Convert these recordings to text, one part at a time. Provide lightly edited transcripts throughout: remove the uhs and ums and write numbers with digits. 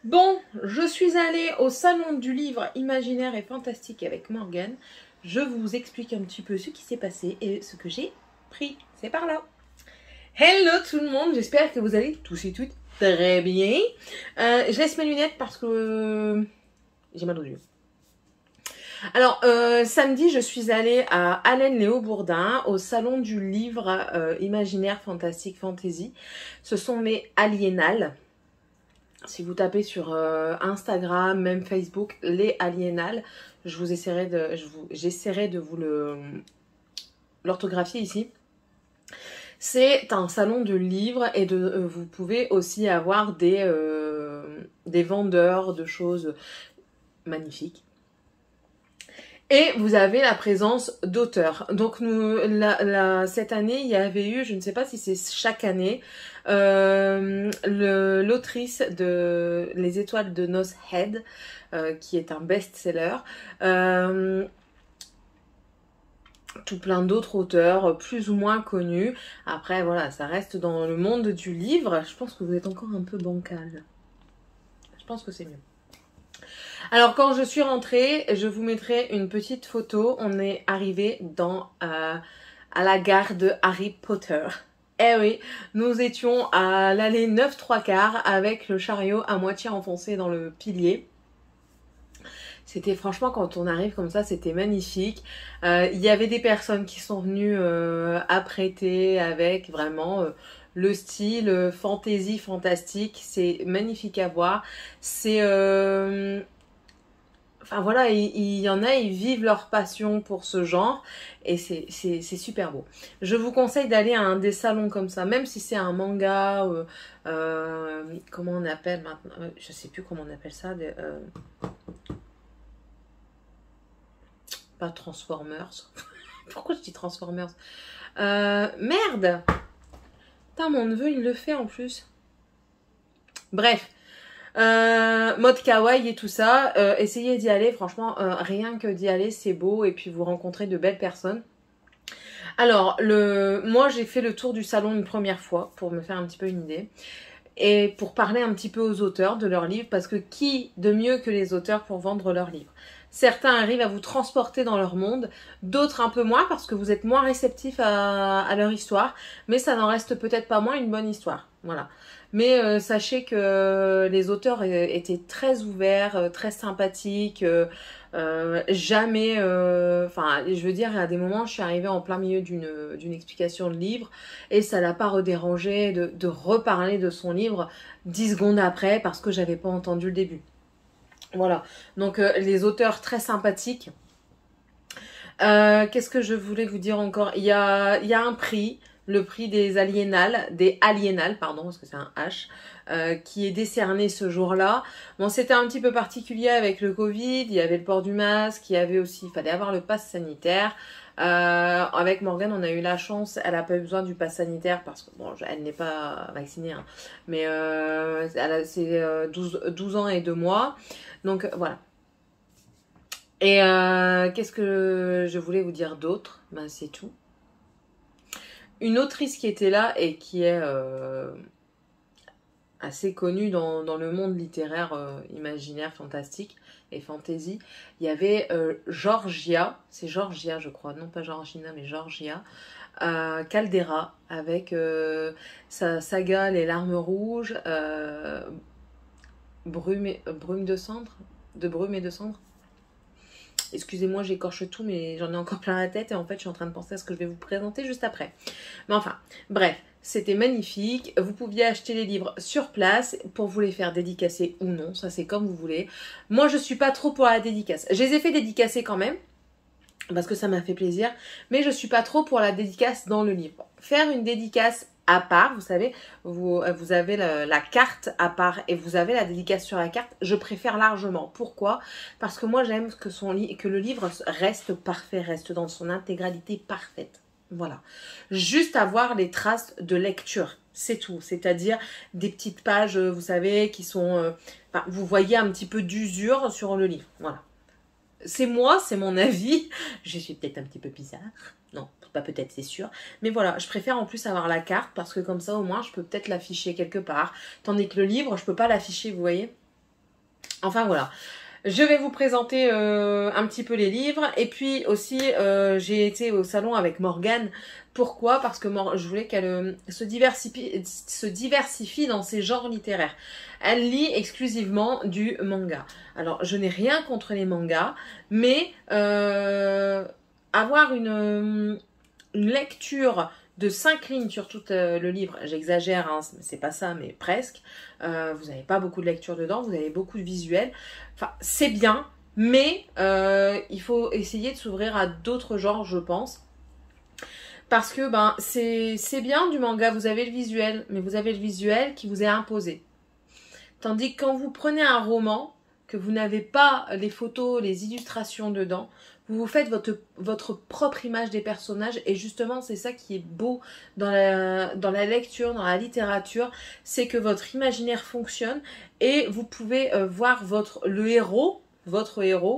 Bon, je suis allée au salon du livre imaginaire et fantastique avec Morgane. Je vous explique un petit peu ce qui s'est passé et ce que j'ai pris. C'est par là. Hello tout le monde, j'espère que vous allez tous et toutes très bien. Je laisse mes lunettes parce que j'ai mal aux yeux. Alors, samedi, je suis allée à Allen-Léo-Bourdin, au salon du livre imaginaire fantastique fantasy. Ce sont les Aliénales. Si vous tapez sur Instagram, même Facebook, les Aliénales, j'essaierai de vous l'orthographier ici. C'est un salon de livres et vous pouvez aussi avoir des vendeurs de choses magnifiques. Et vous avez la présence d'auteurs. Donc cette année, il y avait eu, je ne sais pas si c'est chaque année, l'autrice de Les Étoiles de Nos Head, qui est un best-seller. Tout plein d'autres auteurs plus ou moins connus. Après, voilà, ça reste dans le monde du livre. Je pense que vous êtes encore un peu bancal. Je pense que c'est mieux. Alors, quand je suis rentrée, je vous mettrai une petite photo. On est arrivé à la gare de Harry Potter. Eh oui, nous étions à l'allée 9 3/4 avec le chariot à moitié enfoncé dans le pilier. C'était franchement, quand on arrive comme ça, c'était magnifique. Il y avait des personnes qui sont venues apprêter avec vraiment le style fantasy, fantastique. C'est magnifique à voir. C'est... Enfin voilà, il y en a, ils vivent leur passion pour ce genre et c'est super beau. Je vous conseille d'aller à un des salons comme ça, même si c'est un manga, comment on appelle maintenant, je sais plus comment on appelle ça, pas Transformers. Pourquoi je dis Transformers? Merde! Putain, mon neveu, il le fait en plus. Bref. Mode kawaii et tout ça, essayez d'y aller, franchement, rien que d'y aller, c'est beau, et puis vous rencontrez de belles personnes. Alors, moi, j'ai fait le tour du salon une première fois, pour me faire un petit peu une idée. Et pour parler un petit peu aux auteurs de leurs livres, parce que qui de mieux que les auteurs pour vendre leurs livres? Certains arrivent à vous transporter dans leur monde, d'autres un peu moins parce que vous êtes moins réceptif à leur histoire, mais ça n'en reste peut-être pas moins une bonne histoire. Voilà. Mais sachez que les auteurs étaient très ouverts, très sympathiques, jamais... Enfin, je veux dire, à des moments, je suis arrivée en plein milieu d'une explication de livre et ça l'a pas redérangé de reparler de son livre 10 secondes après parce que j'avais pas entendu le début. Voilà, donc les auteurs très sympathiques. Qu'est-ce que je voulais vous dire encore? Il y a un prix, le prix des Aliénales, pardon, parce que c'est un H, qui est décerné ce jour-là. Bon, c'était un petit peu particulier avec le Covid, il y avait le port du masque, il y avait aussi, il fallait avoir le pass sanitaire. Avec Morgane, on a eu la chance, elle n'a pas eu besoin du pass sanitaire parce que, bon, elle n'est pas vaccinée, hein, mais c'est 12 ans et 2 mois. Donc voilà. Et qu'est-ce que je voulais vous dire d'autre? Ben, c'est tout. Une autrice qui était là et qui est assez connue dans le monde littéraire imaginaire, fantastique et fantasy, il y avait Georgia, c'est Georgia je crois, non pas Georgina mais Georgia, Caldera, avec sa saga Les Larmes Rouges, Brume de cendre, de brume et de cendre. Excusez-moi, j'écorche tout, mais j'en ai encore plein la tête et en fait, je suis en train de penser à ce que je vais vous présenter juste après. Mais enfin, bref, c'était magnifique. Vous pouviez acheter les livres sur place pour vous les faire dédicacer ou non, ça c'est comme vous voulez. Moi, je suis pas trop pour la dédicace. Je les ai fait dédicacer quand même, parce que ça m'a fait plaisir, mais je suis pas trop pour la dédicace dans le livre. Faire une dédicace à part, vous savez, vous avez la carte à part et vous avez la dédicace sur la carte, je préfère largement. Pourquoi? Parce que moi j'aime que le livre reste parfait, reste dans son intégralité parfaite. Voilà. Juste avoir les traces de lecture, c'est tout. C'est-à-dire des petites pages, vous savez, qui sont... enfin, vous voyez un petit peu d'usure sur le livre. Voilà. C'est moi, c'est mon avis. Je suis peut-être un petit peu bizarre. Non, pas peut-être, c'est sûr. Mais voilà, je préfère en plus avoir la carte parce que comme ça, au moins, je peux peut-être l'afficher quelque part. Tandis que le livre, je peux pas l'afficher, vous voyez. Enfin voilà. Je vais vous présenter un petit peu les livres. Et puis aussi, j'ai été au salon avec Morgane. Pourquoi? Parce que je voulais qu'elle se diversifie dans ses genres littéraires. Elle lit exclusivement du manga. Alors, je n'ai rien contre les mangas, mais avoir une lecture de 5 lignes sur tout le livre, j'exagère, hein, c'est pas ça, mais presque. Vous n'avez pas beaucoup de lecture dedans, vous avez beaucoup de visuels. Enfin, c'est bien, mais il faut essayer de s'ouvrir à d'autres genres, je pense. Parce que ben c'est bien du manga, vous avez le visuel, mais vous avez le visuel qui vous est imposé. Tandis que quand vous prenez un roman, que vous n'avez pas les photos, les illustrations dedans, vous vous faites votre propre image des personnages. Et justement, c'est ça qui est beau dans la lecture, dans la littérature, c'est que votre imaginaire fonctionne et vous pouvez voir votre héros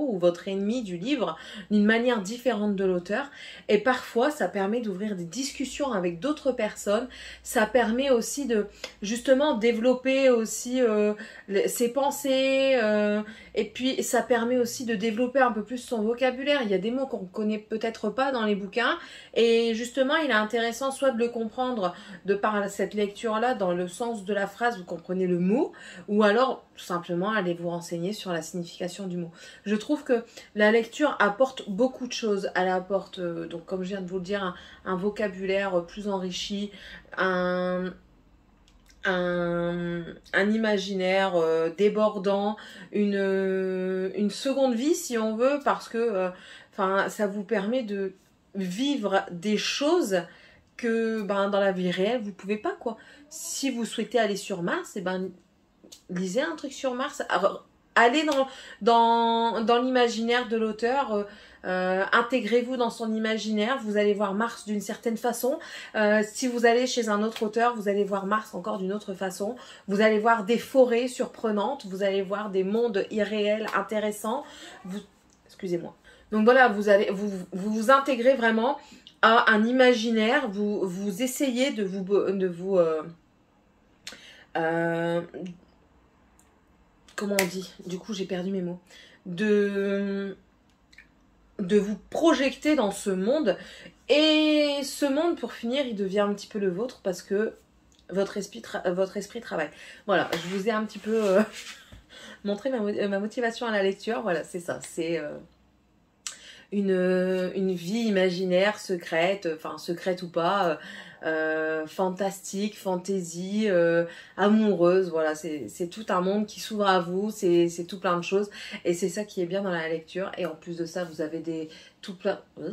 ou votre ennemi du livre d'une manière différente de l'auteur. Et parfois, ça permet d'ouvrir des discussions avec d'autres personnes. Ça permet aussi de justement développer aussi ses pensées. Et puis, ça permet aussi de développer un peu plus son vocabulaire. Il y a des mots qu'on ne connaît peut-être pas dans les bouquins. Et justement, il est intéressant soit de le comprendre de par cette lecture-là, dans le sens de la phrase, vous comprenez le mot, ou alors tout simplement aller vous renseigner sur la signification du mot. Je trouve que la lecture apporte beaucoup de choses. Elle apporte, donc comme je viens de vous le dire, un vocabulaire plus enrichi, un imaginaire débordant, une seconde vie si on veut, parce que ça vous permet de vivre des choses que dans la vie réelle vous pouvez pas, quoi. Si vous souhaitez aller sur Mars, lisez un truc sur Mars. Alors, allez dans l'imaginaire de l'auteur, intégrez-vous dans son imaginaire, vous allez voir Mars d'une certaine façon. Si vous allez chez un autre auteur, vous allez voir Mars encore d'une autre façon. Vous allez voir des forêts surprenantes, vous allez voir des mondes irréels intéressants. Excusez-moi. Donc voilà, vous intégrer vraiment à un imaginaire, vous essayez de vous comment on dit? Du coup, j'ai perdu mes mots. De vous projeter dans ce monde. Et ce monde, pour finir, il devient un petit peu le vôtre parce que votre esprit travaille. Voilà, je vous ai un petit peu montré ma motivation à la lecture. Voilà, c'est ça. C'est une vie imaginaire, secrète, enfin secrète ou pas, fantastique, fantaisie, amoureuse, voilà, c'est tout un monde qui s'ouvre à vous, c'est tout plein de choses, et c'est ça qui est bien dans la lecture. Et en plus de ça, vous avez tout plein... Oh,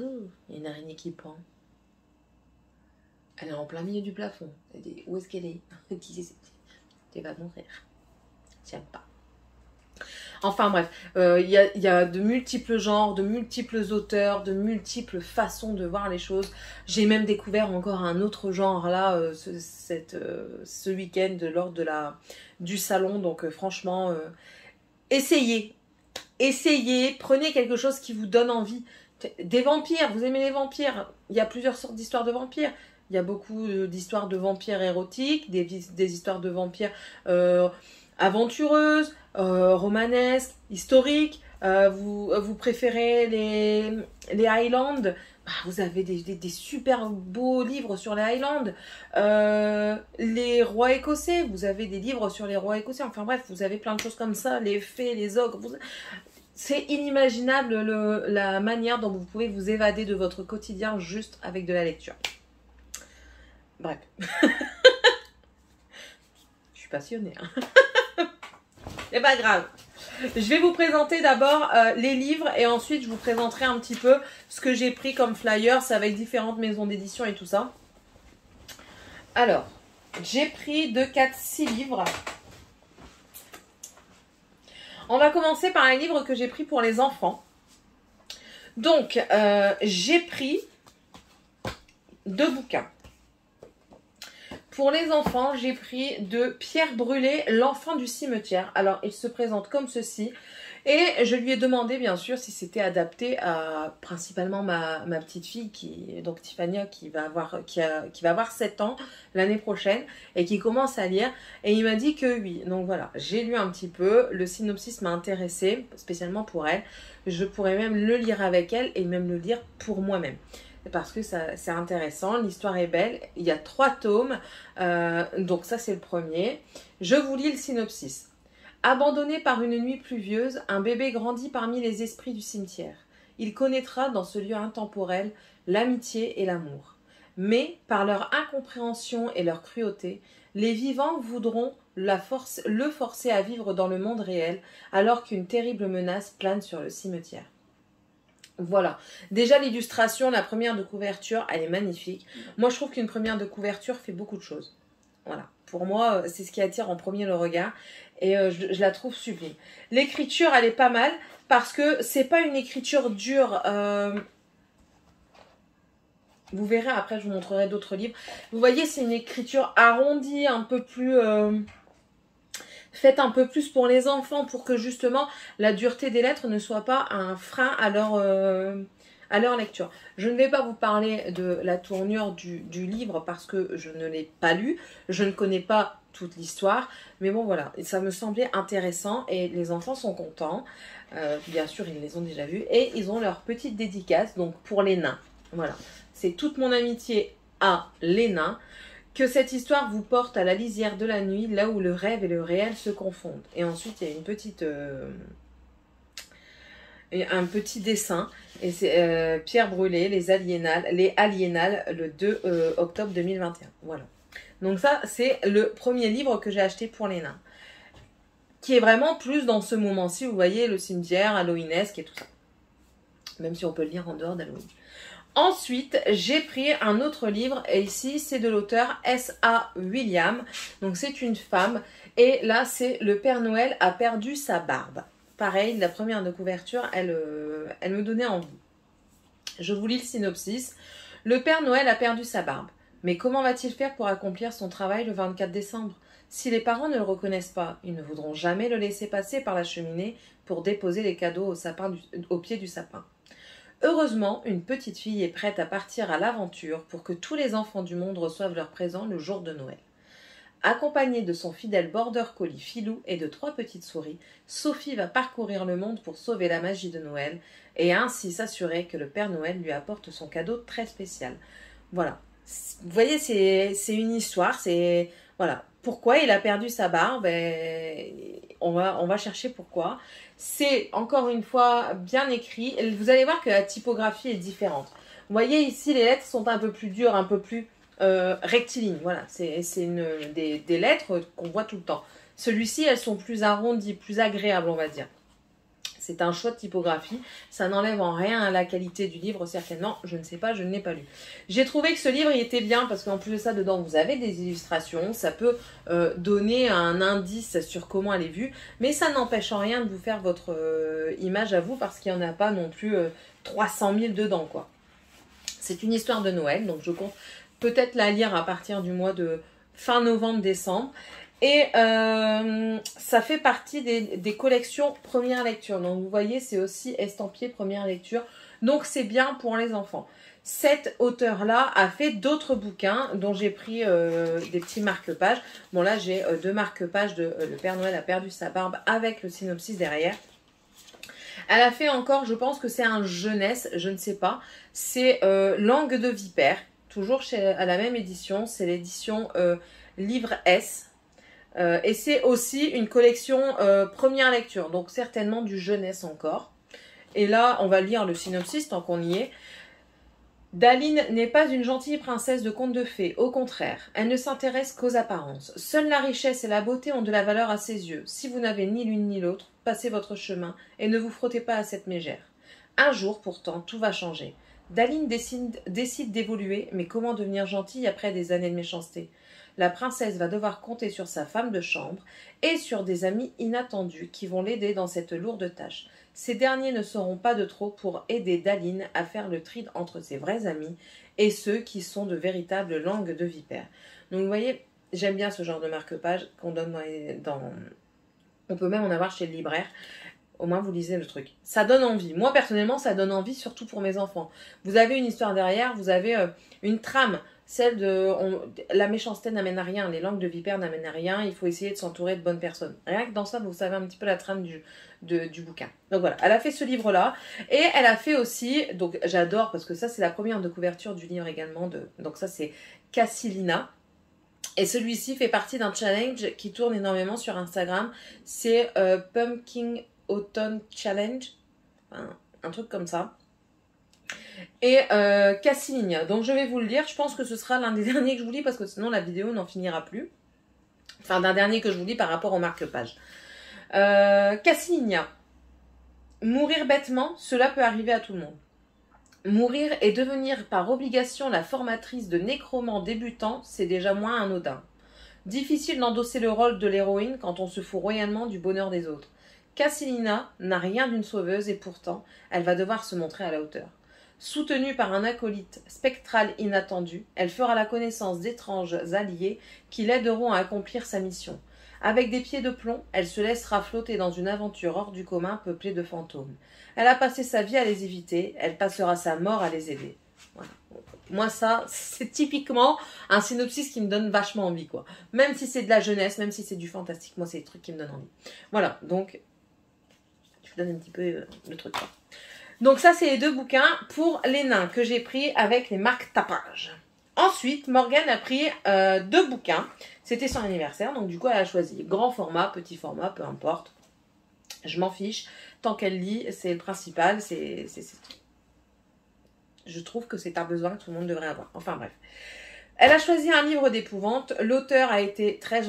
il y a une araignée qui pend. Elle est en plein milieu du plafond. Où est-ce qu'elle est? Tu vas mourir. J'aime pas. Enfin bref, il y a de multiples genres, de multiples auteurs, de multiples façons de voir les choses. J'ai même découvert encore un autre genre là, ce week-end lors du salon. Donc franchement, essayez, prenez quelque chose qui vous donne envie. Des vampires, vous aimez les vampires? Il y a plusieurs sortes d'histoires de vampires. Il y a beaucoup d'histoires de vampires érotiques, des histoires de vampires aventureuses, romanesques, historiques. Vous préférez les Highlands, vous avez des super beaux livres sur les Highlands. Les rois écossais, vous avez des livres sur les rois écossais. Enfin bref, vous avez plein de choses comme ça, les fées, les ogres. C'est inimaginable la manière dont vous pouvez vous évader de votre quotidien juste avec de la lecture. Bref. Je suis passionnée. C'est pas grave. Je vais vous présenter d'abord les livres et ensuite je vous présenterai un petit peu ce que j'ai pris comme flyers avec différentes maisons d'édition et tout ça. Alors, j'ai pris 2, 4, 6 livres. On va commencer par les livres que j'ai pris pour les enfants. Donc, j'ai pris 2 bouquins. Pour les enfants, j'ai pris de Pierre Brûlé, L'enfant du cimetière. Alors, il se présente comme ceci. Et je lui ai demandé, bien sûr, si c'était adapté à principalement ma petite fille, donc Tiffania, qui va avoir 7 ans l'année prochaine et qui commence à lire. Et il m'a dit que oui. Donc voilà, j'ai lu un petit peu. Le synopsis m'a intéressée, spécialement pour elle. Je pourrais même le lire avec elle et même le lire pour moi-même. Parce que c'est intéressant, l'histoire est belle. Il y a 3 tomes, donc ça c'est le premier. Je vous lis le synopsis. Abandonné par une nuit pluvieuse, un bébé grandit parmi les esprits du cimetière. Il connaîtra dans ce lieu intemporel l'amitié et l'amour. Mais, par leur incompréhension et leur cruauté, les vivants voudront le forcer à vivre dans le monde réel, alors qu'une terrible menace plane sur le cimetière. Voilà. Déjà, l'illustration, la première de couverture, elle est magnifique. Moi, je trouve qu'une première de couverture fait beaucoup de choses. Voilà. Pour moi, c'est ce qui attire en premier le regard. Et je la trouve sublime. L'écriture, elle est pas mal parce que c'est pas une écriture dure. Vous verrez, après, je vous montrerai d'autres livres. Vous voyez, c'est une écriture arrondie, un peu plus... faite un peu plus pour les enfants, pour que justement la dureté des lettres ne soit pas un frein à leur lecture. Je ne vais pas vous parler de la tournure du livre parce que je ne l'ai pas lu, je ne connais pas toute l'histoire, mais bon voilà, ça me semblait intéressant et les enfants sont contents, bien sûr ils les ont déjà vus, et ils ont leur petite dédicace, donc pour les nains, voilà, c'est toute mon amitié à les nains. Que cette histoire vous porte à la lisière de la nuit, là où le rêve et le réel se confondent. Et ensuite, il y a une petite, un petit dessin. Et c'est Pierre Brûlé, les Aliénales, le 2 octobre 2021. Voilà. Donc ça, c'est le premier livre que j'ai acheté pour les nains. Qui est vraiment plus dans ce moment-ci, vous voyez, le cimetière, Halloweenesque et tout ça. Même si on peut le lire en dehors d'Halloween. Ensuite, j'ai pris un autre livre et ici, c'est de l'auteur S.A. William. Donc, c'est une femme. Et là, c'est Le Père Noël a perdu sa barbe. Pareil, la première de couverture, elle me donnait envie. Je vous lis le synopsis. Le Père Noël a perdu sa barbe. Mais comment va-t-il faire pour accomplir son travail le 24 décembre? Si les parents ne le reconnaissent pas, ils ne voudront jamais le laisser passer par la cheminée pour déposer les cadeaux au pied du sapin. Heureusement, une petite fille est prête à partir à l'aventure pour que tous les enfants du monde reçoivent leurs présents le jour de Noël. Accompagnée de son fidèle border collie Filou et de 3 petites souris, Sophie va parcourir le monde pour sauver la magie de Noël et ainsi s'assurer que le Père Noël lui apporte son cadeau très spécial. Voilà. Vous voyez, c'est une histoire, c'est... Voilà. Pourquoi il a perdu sa barbe? On va chercher pourquoi. C'est, encore une fois, bien écrit. Vous allez voir que la typographie est différente. Vous voyez ici, les lettres sont un peu plus dures, un peu plus rectilignes. Voilà, c'est des lettres qu'on voit tout le temps. Celui-ci, elles sont plus arrondies, plus agréables, on va dire. C'est un choix de typographie. Ça n'enlève en rien à la qualité du livre, certainement. Je ne sais pas, je ne l'ai pas lu. J'ai trouvé que ce livre, il était bien parce qu'en plus de ça, dedans, vous avez des illustrations. Ça peut donner un indice sur comment elle est vue. Mais ça n'empêche en rien de vous faire votre image à vous parce qu'il n'y en a pas non plus 300 000 dedans, quoi. C'est une histoire de Noël, donc je compte peut-être la lire à partir du mois de fin novembre-décembre. Et ça fait partie des collections première lecture. Donc vous voyez, c'est aussi estampillé première lecture. Donc c'est bien pour les enfants. Cet auteur-là a fait d'autres bouquins dont j'ai pris des petits marque-pages. Bon là, j'ai 2 marque-pages de Le Père Noël a perdu sa barbe avec le synopsis derrière. Elle a fait encore, je pense que c'est un jeunesse, je ne sais pas. C'est Langue de Vipère, toujours à la même édition. C'est l'édition Livre S. Et c'est aussi une collection première lecture, donc certainement du jeunesse encore. Et là, on va lire le synopsis tant qu'on y est. Daline n'est pas une gentille princesse de conte de fées, au contraire, elle ne s'intéresse qu'aux apparences. Seule la richesse et la beauté ont de la valeur à ses yeux. Si vous n'avez ni l'une ni l'autre, passez votre chemin et ne vous frottez pas à cette mégère. Un jour, pourtant, tout va changer. Daline décide d'évoluer, mais comment devenir gentille après des années de méchanceté? La princesse va devoir compter sur sa femme de chambre et sur des amis inattendus qui vont l'aider dans cette lourde tâche. Ces derniers ne seront pas de trop pour aider Daline à faire le tri entre ses vrais amis et ceux qui sont de véritables langues de vipère. Donc vous voyez, j'aime bien ce genre de marque-page qu'on donne on peut même en avoir chez le libraire. Au moins, vous lisez le truc. Ça donne envie. Moi, personnellement, ça donne envie, surtout pour mes enfants. Vous avez une histoire derrière, vous avez une trame. Celle de la méchanceté n'amène à rien, les langues de vipère n'amènent à rien, il faut essayer de s'entourer de bonnes personnes. Rien que dans ça, vous savez un petit peu la trame du bouquin. Donc voilà, elle a fait ce livre-là. Et elle a fait aussi, donc j'adore, parce que ça, c'est la première de couverture du livre également. Donc ça, c'est Cassilina. Et celui-ci fait partie d'un challenge qui tourne énormément sur Instagram. C'est Pumpkin Autumn Challenge, enfin, un truc comme ça. Et Cassiligna, donc je vais vous le lire, je pense que ce sera l'un des derniers que je vous lis parce que sinon la vidéo n'en finira plus. Enfin, d'un dernier que je vous lis par rapport au marque-page. Cassiligna, mourir bêtement, cela peut arriver à tout le monde. Mourir et devenir par obligation la formatrice de nécromants débutants, c'est déjà moins anodin. Difficile d'endosser le rôle de l'héroïne quand on se fout royalement du bonheur des autres. Cassilina n'a rien d'une sauveuse et pourtant, elle va devoir se montrer à la hauteur. Soutenue par un acolyte spectral inattendu, elle fera la connaissance d'étranges alliés qui l'aideront à accomplir sa mission. Avec des pieds de plomb, elle se laissera flotter dans une aventure hors du commun peuplée de fantômes. Elle a passé sa vie à les éviter, elle passera sa mort à les aider. Voilà. Moi, ça, c'est typiquement un synopsis qui me donne vachement envie, quoi. Même si c'est de la jeunesse, même si c'est du fantastique, moi, c'est des trucs qui me donnent envie. Voilà, donc, je vous donne un petit peu le truc, quoi. Donc ça, c'est les deux bouquins pour les nains que j'ai pris avec les marques tapage. Ensuite, Morgane a pris deux bouquins. C'était son anniversaire, donc du coup, elle a choisi grand format, petit format, peu importe. Je m'en fiche. Tant qu'elle lit, c'est le principal. Je trouve que c'est un besoin que tout le monde devrait avoir. Enfin bref. Elle a choisi un livre d'épouvante. L'auteur a été très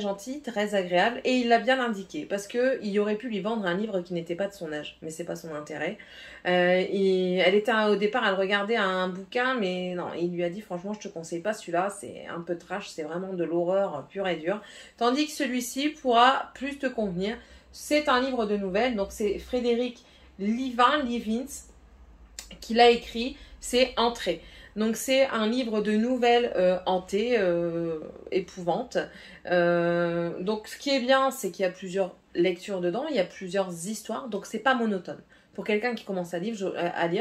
gentil, très agréable et il l'a bien indiqué parce qu'il aurait pu lui vendre un livre qui n'était pas de son âge, mais c'est pas son intérêt. Elle était au départ, elle regardait un bouquin, mais non, il lui a dit franchement, je te conseille pas celui-là, c'est un peu trash, c'est vraiment de l'horreur pure et dure. Tandis que celui-ci pourra plus te convenir. C'est un livre de nouvelles, donc c'est Frédéric Livins qui l'a écrit, c'est Entrée. Donc c'est un livre de nouvelles hantées, épouvantes. Donc ce qui est bien, c'est qu'il y a plusieurs lectures dedans, il y a plusieurs histoires, donc c'est pas monotone. Pour quelqu'un qui commence à lire,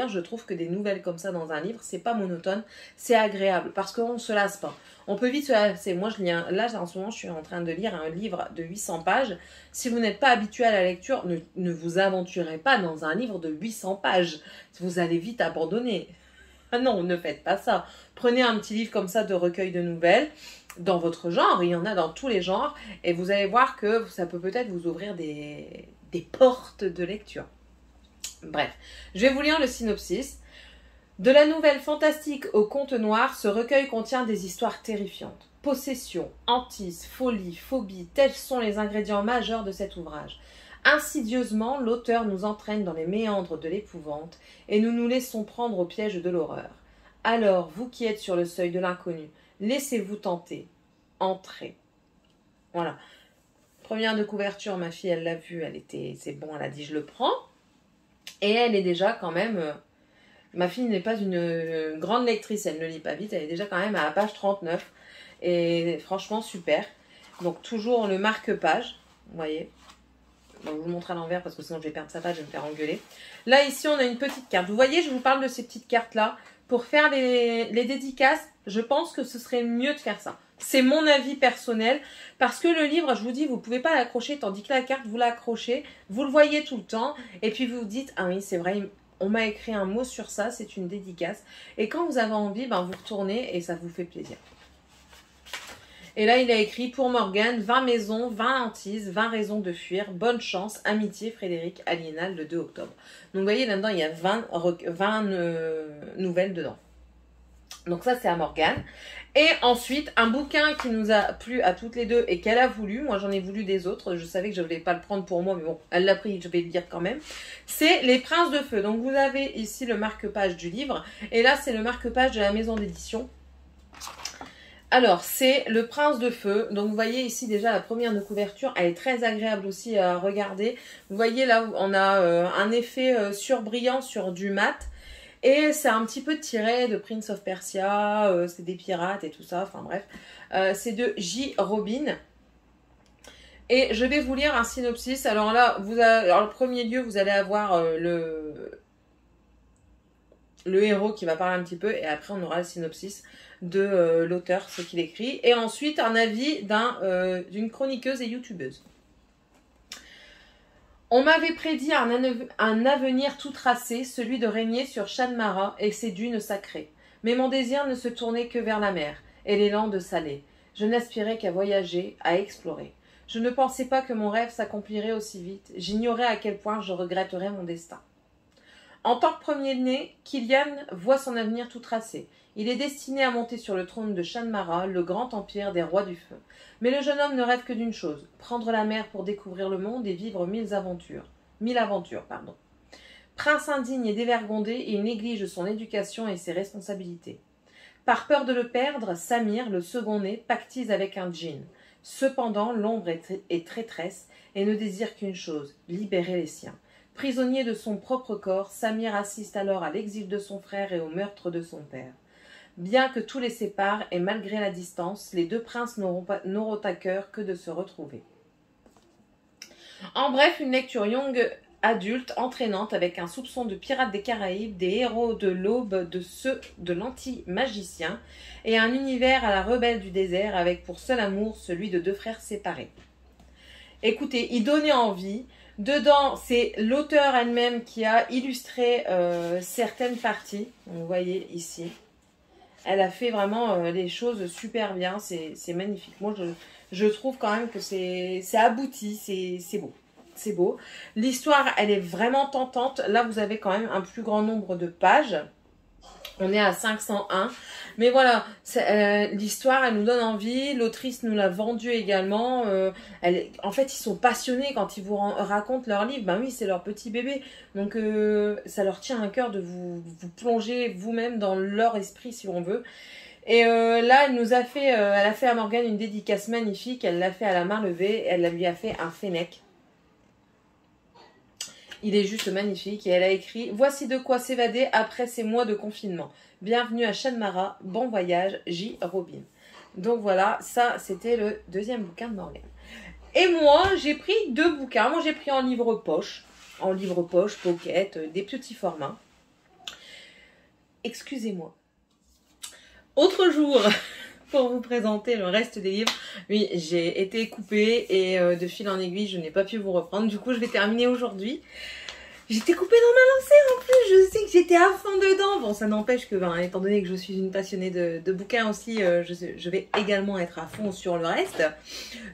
je trouve que des nouvelles comme ça dans un livre, c'est pas monotone, c'est agréable, parce qu'on ne se lasse pas. On peut vite se lasser. Moi, là, en ce moment, je suis en train de lire un livre de 800 pages. Si vous n'êtes pas habitué à la lecture, ne vous aventurez pas dans un livre de 800 pages. Vous allez vite abandonner. Ah non, ne faites pas ça. Prenez un petit livre comme ça de recueil de nouvelles dans votre genre. Il y en a dans tous les genres. Et vous allez voir que ça peut peut-être vous ouvrir des portes de lecture. Bref, je vais vous lire le synopsis. De la nouvelle fantastique au conte noir, ce recueil contient des histoires terrifiantes. Possession, hantise, folie, phobie, tels sont les ingrédients majeurs de cet ouvrage. Insidieusement, l'auteur nous entraîne dans les méandres de l'épouvante et nous nous laissons prendre au piège de l'horreur. Alors, vous qui êtes sur le seuil de l'inconnu, laissez-vous tenter. Entrez. Voilà. Première de couverture, ma fille, elle l'a vu, c'est bon, elle a dit je le prends. Et elle est déjà quand même... ma fille n'est pas une grande lectrice, elle ne lit pas vite, elle est déjà quand même à la page 39. Et franchement, super. Donc toujours le marque-page, vous voyez. Bon, je vous le montre à l'envers parce que sinon je vais perdre sa page, je vais me faire engueuler. Là, ici, on a une petite carte. Vous voyez, je vous parle de ces petites cartes-là. Pour faire les dédicaces, je pense que ce serait mieux de faire ça. C'est mon avis personnel. Parce que le livre, je vous dis, vous ne pouvez pas l'accrocher. Tandis que la carte, vous l'accrochez. Vous le voyez tout le temps. Et puis vous vous dites, ah oui, c'est vrai, on m'a écrit un mot sur ça. C'est une dédicace. Et quand vous avez envie, ben, vous retournez et ça vous fait plaisir. Et là, il a écrit pour Morgane, 20 maisons, 20 hantises, 20 raisons de fuir, bonne chance, amitié, Frédéric, Aliénal, le 2 octobre. Donc, vous voyez, là-dedans, il y a 20 nouvelles dedans. Donc, ça, c'est à Morgane. Et ensuite, un bouquin qui nous a plu à toutes les deux et qu'elle a voulu. Moi, j'en ai voulu des autres. Je savais que je ne voulais pas le prendre pour moi, mais bon, elle l'a pris, je vais le dire quand même. C'est Les Princes de Feu. Donc, vous avez ici le marque-page du livre. Et là, c'est le marque-page de la maison d'édition. Alors, c'est Le Prince de Feu. Donc, vous voyez ici déjà la première de couverture. Elle est très agréable aussi à regarder. Vous voyez là, on a un effet surbrillant sur du mat. Et c'est un petit peu tiré de Prince of Persia, c'est des pirates et tout ça, enfin bref. C'est de J. Robin. Et je vais vous lire un synopsis. Alors là, alors le premier lieu, vous allez avoir le héros qui va parler un petit peu, et après on aura le synopsis de l'auteur, ce qu'il écrit. Et ensuite, un avis d'une chroniqueuse et youtubeuse. On m'avait prédit un avenir tout tracé, celui de régner sur Shanmara et ses dunes sacrées. Mais mon désir ne se tournait que vers la mer et les landes salées. Je n'aspirais qu'à voyager, à explorer. Je ne pensais pas que mon rêve s'accomplirait aussi vite. J'ignorais à quel point je regretterais mon destin. En tant que premier-né, Kilian voit son avenir tout tracé. Il est destiné à monter sur le trône de Shanmara, le grand empire des rois du feu. Mais le jeune homme ne rêve que d'une chose, prendre la mer pour découvrir le monde et vivre mille aventures. Prince indigne et dévergondé, il néglige son éducation et ses responsabilités. Par peur de le perdre, Samir, le second-né, pactise avec un djinn. Cependant, l'ombre est traîtresse et ne désire qu'une chose, libérer les siens. Prisonnier de son propre corps, Samir assiste alors à l'exil de son frère et au meurtre de son père. Bien que tout les sépare et malgré la distance, les deux princes n'auront à cœur que de se retrouver. En bref, une lecture young adulte, entraînante, avec un soupçon de pirates des Caraïbes, des héros de l'aube, de ceux de l'anti-magicien, et un univers à la rebelle du désert, avec pour seul amour celui de deux frères séparés. Écoutez, il donnait envie. Dedans, c'est l'auteure elle-même qui a illustré certaines parties. Vous voyez ici. Elle a fait vraiment les choses super bien. C'est magnifique. Moi, je trouve quand même que c'est abouti. C'est beau. C'est beau. L'histoire, elle est vraiment tentante. Là, vous avez quand même un plus grand nombre de pages. On est à 501. Mais voilà, l'histoire, elle nous donne envie. L'autrice nous l'a vendue également. En fait, ils sont passionnés quand ils vous racontent leur livre. Ben oui, c'est leur petit bébé. Donc, ça leur tient à cœur de vous plonger vous-même dans leur esprit, si on veut. Et là, elle a fait à Morgane une dédicace magnifique. Elle l'a fait à la main levée. Elle lui a fait un fennec. Il est juste magnifique et elle a écrit « Voici de quoi s'évader après ces mois de confinement. Bienvenue à Shanmara, bon voyage, J. Robin. » Donc voilà, ça c'était le deuxième bouquin de Morgane. Et moi, j'ai pris deux bouquins. Moi, j'ai pris en livre poche, pocket, des petits formats. Excusez-moi. Autre jour, pour vous présenter le reste des livres. Oui, j'ai été coupée et de fil en aiguille, je n'ai pas pu vous reprendre. Du coup, je vais terminer aujourd'hui. J'étais coupée dans ma lancée en plus, je sais que j'étais à fond dedans. Bon, ça n'empêche que, étant donné que je suis une passionnée de bouquins aussi, je vais également être à fond sur le reste.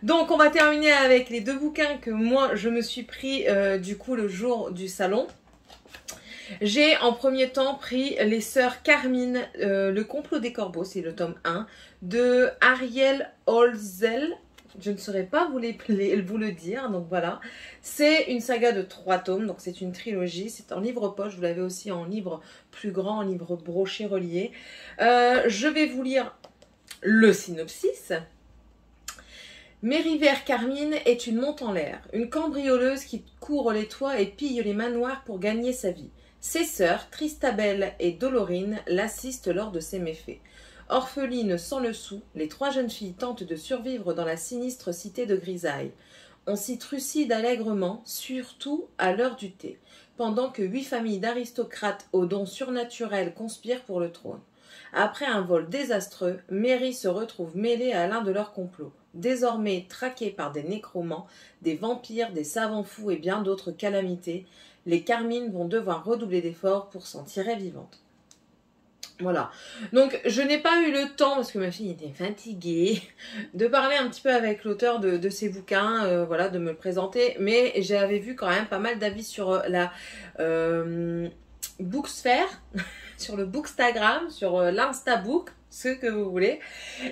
Donc, on va terminer avec les deux bouquins que moi, je me suis pris du coup le jour du salon. J'ai en premier temps pris Les Sœurs Carmine, Le complot des corbeaux, c'est le tome 1, de Ariel Holzel. Je ne saurais pas vous le dire, donc voilà. C'est une saga de 3 tomes, donc c'est une trilogie. C'est en livre poche, vous l'avez aussi en livre plus grand, en livre broché relié. Je vais vous lire le synopsis. Mériver Carmine est une monte en l'air, une cambrioleuse qui court les toits et pille les manoirs pour gagner sa vie. Ses sœurs, Tristabelle et Dolorine, l'assistent lors de ses méfaits. Orphelines sans le sou, les 3 jeunes filles tentent de survivre dans la sinistre cité de Grisaille. On s'y trucide allègrement, surtout à l'heure du thé, pendant que 8 familles d'aristocrates aux dons surnaturels conspirent pour le trône. Après un vol désastreux, Mary se retrouve mêlée à l'un de leurs complots. Désormais traquée par des nécromants, des vampires, des savants fous et bien d'autres calamités, les Carmines vont devoir redoubler d'efforts pour s'en tirer vivantes. Voilà, donc je n'ai pas eu le temps, parce que ma fille était fatiguée, de parler un petit peu avec l'auteur de ces bouquins, voilà, de me le présenter, mais j'avais vu quand même pas mal d'avis sur la Booksphere, sur le Bookstagram, sur l'Instabook, ce que vous voulez,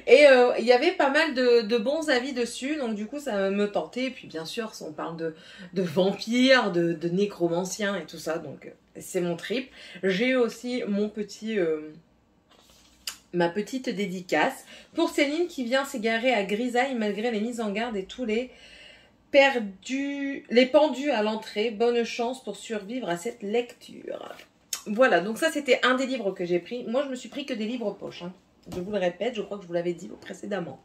et il y avait pas mal de bons avis dessus, donc du coup ça me tentait, et puis bien sûr on parle de vampires, de nécromanciens et tout ça, donc c'est mon trip. J'ai eu aussi mon petit ma petite dédicace pour Céline qui vient s'égarer à Grisaille malgré les mises en garde et tous les pendus à l'entrée. Bonne chance pour survivre à cette lecture. Voilà, donc ça c'était un des livres que j'ai pris. Moi je me suis pris que des livres poches, hein. Je vous le répète, je crois que je vous l'avais dit précédemment.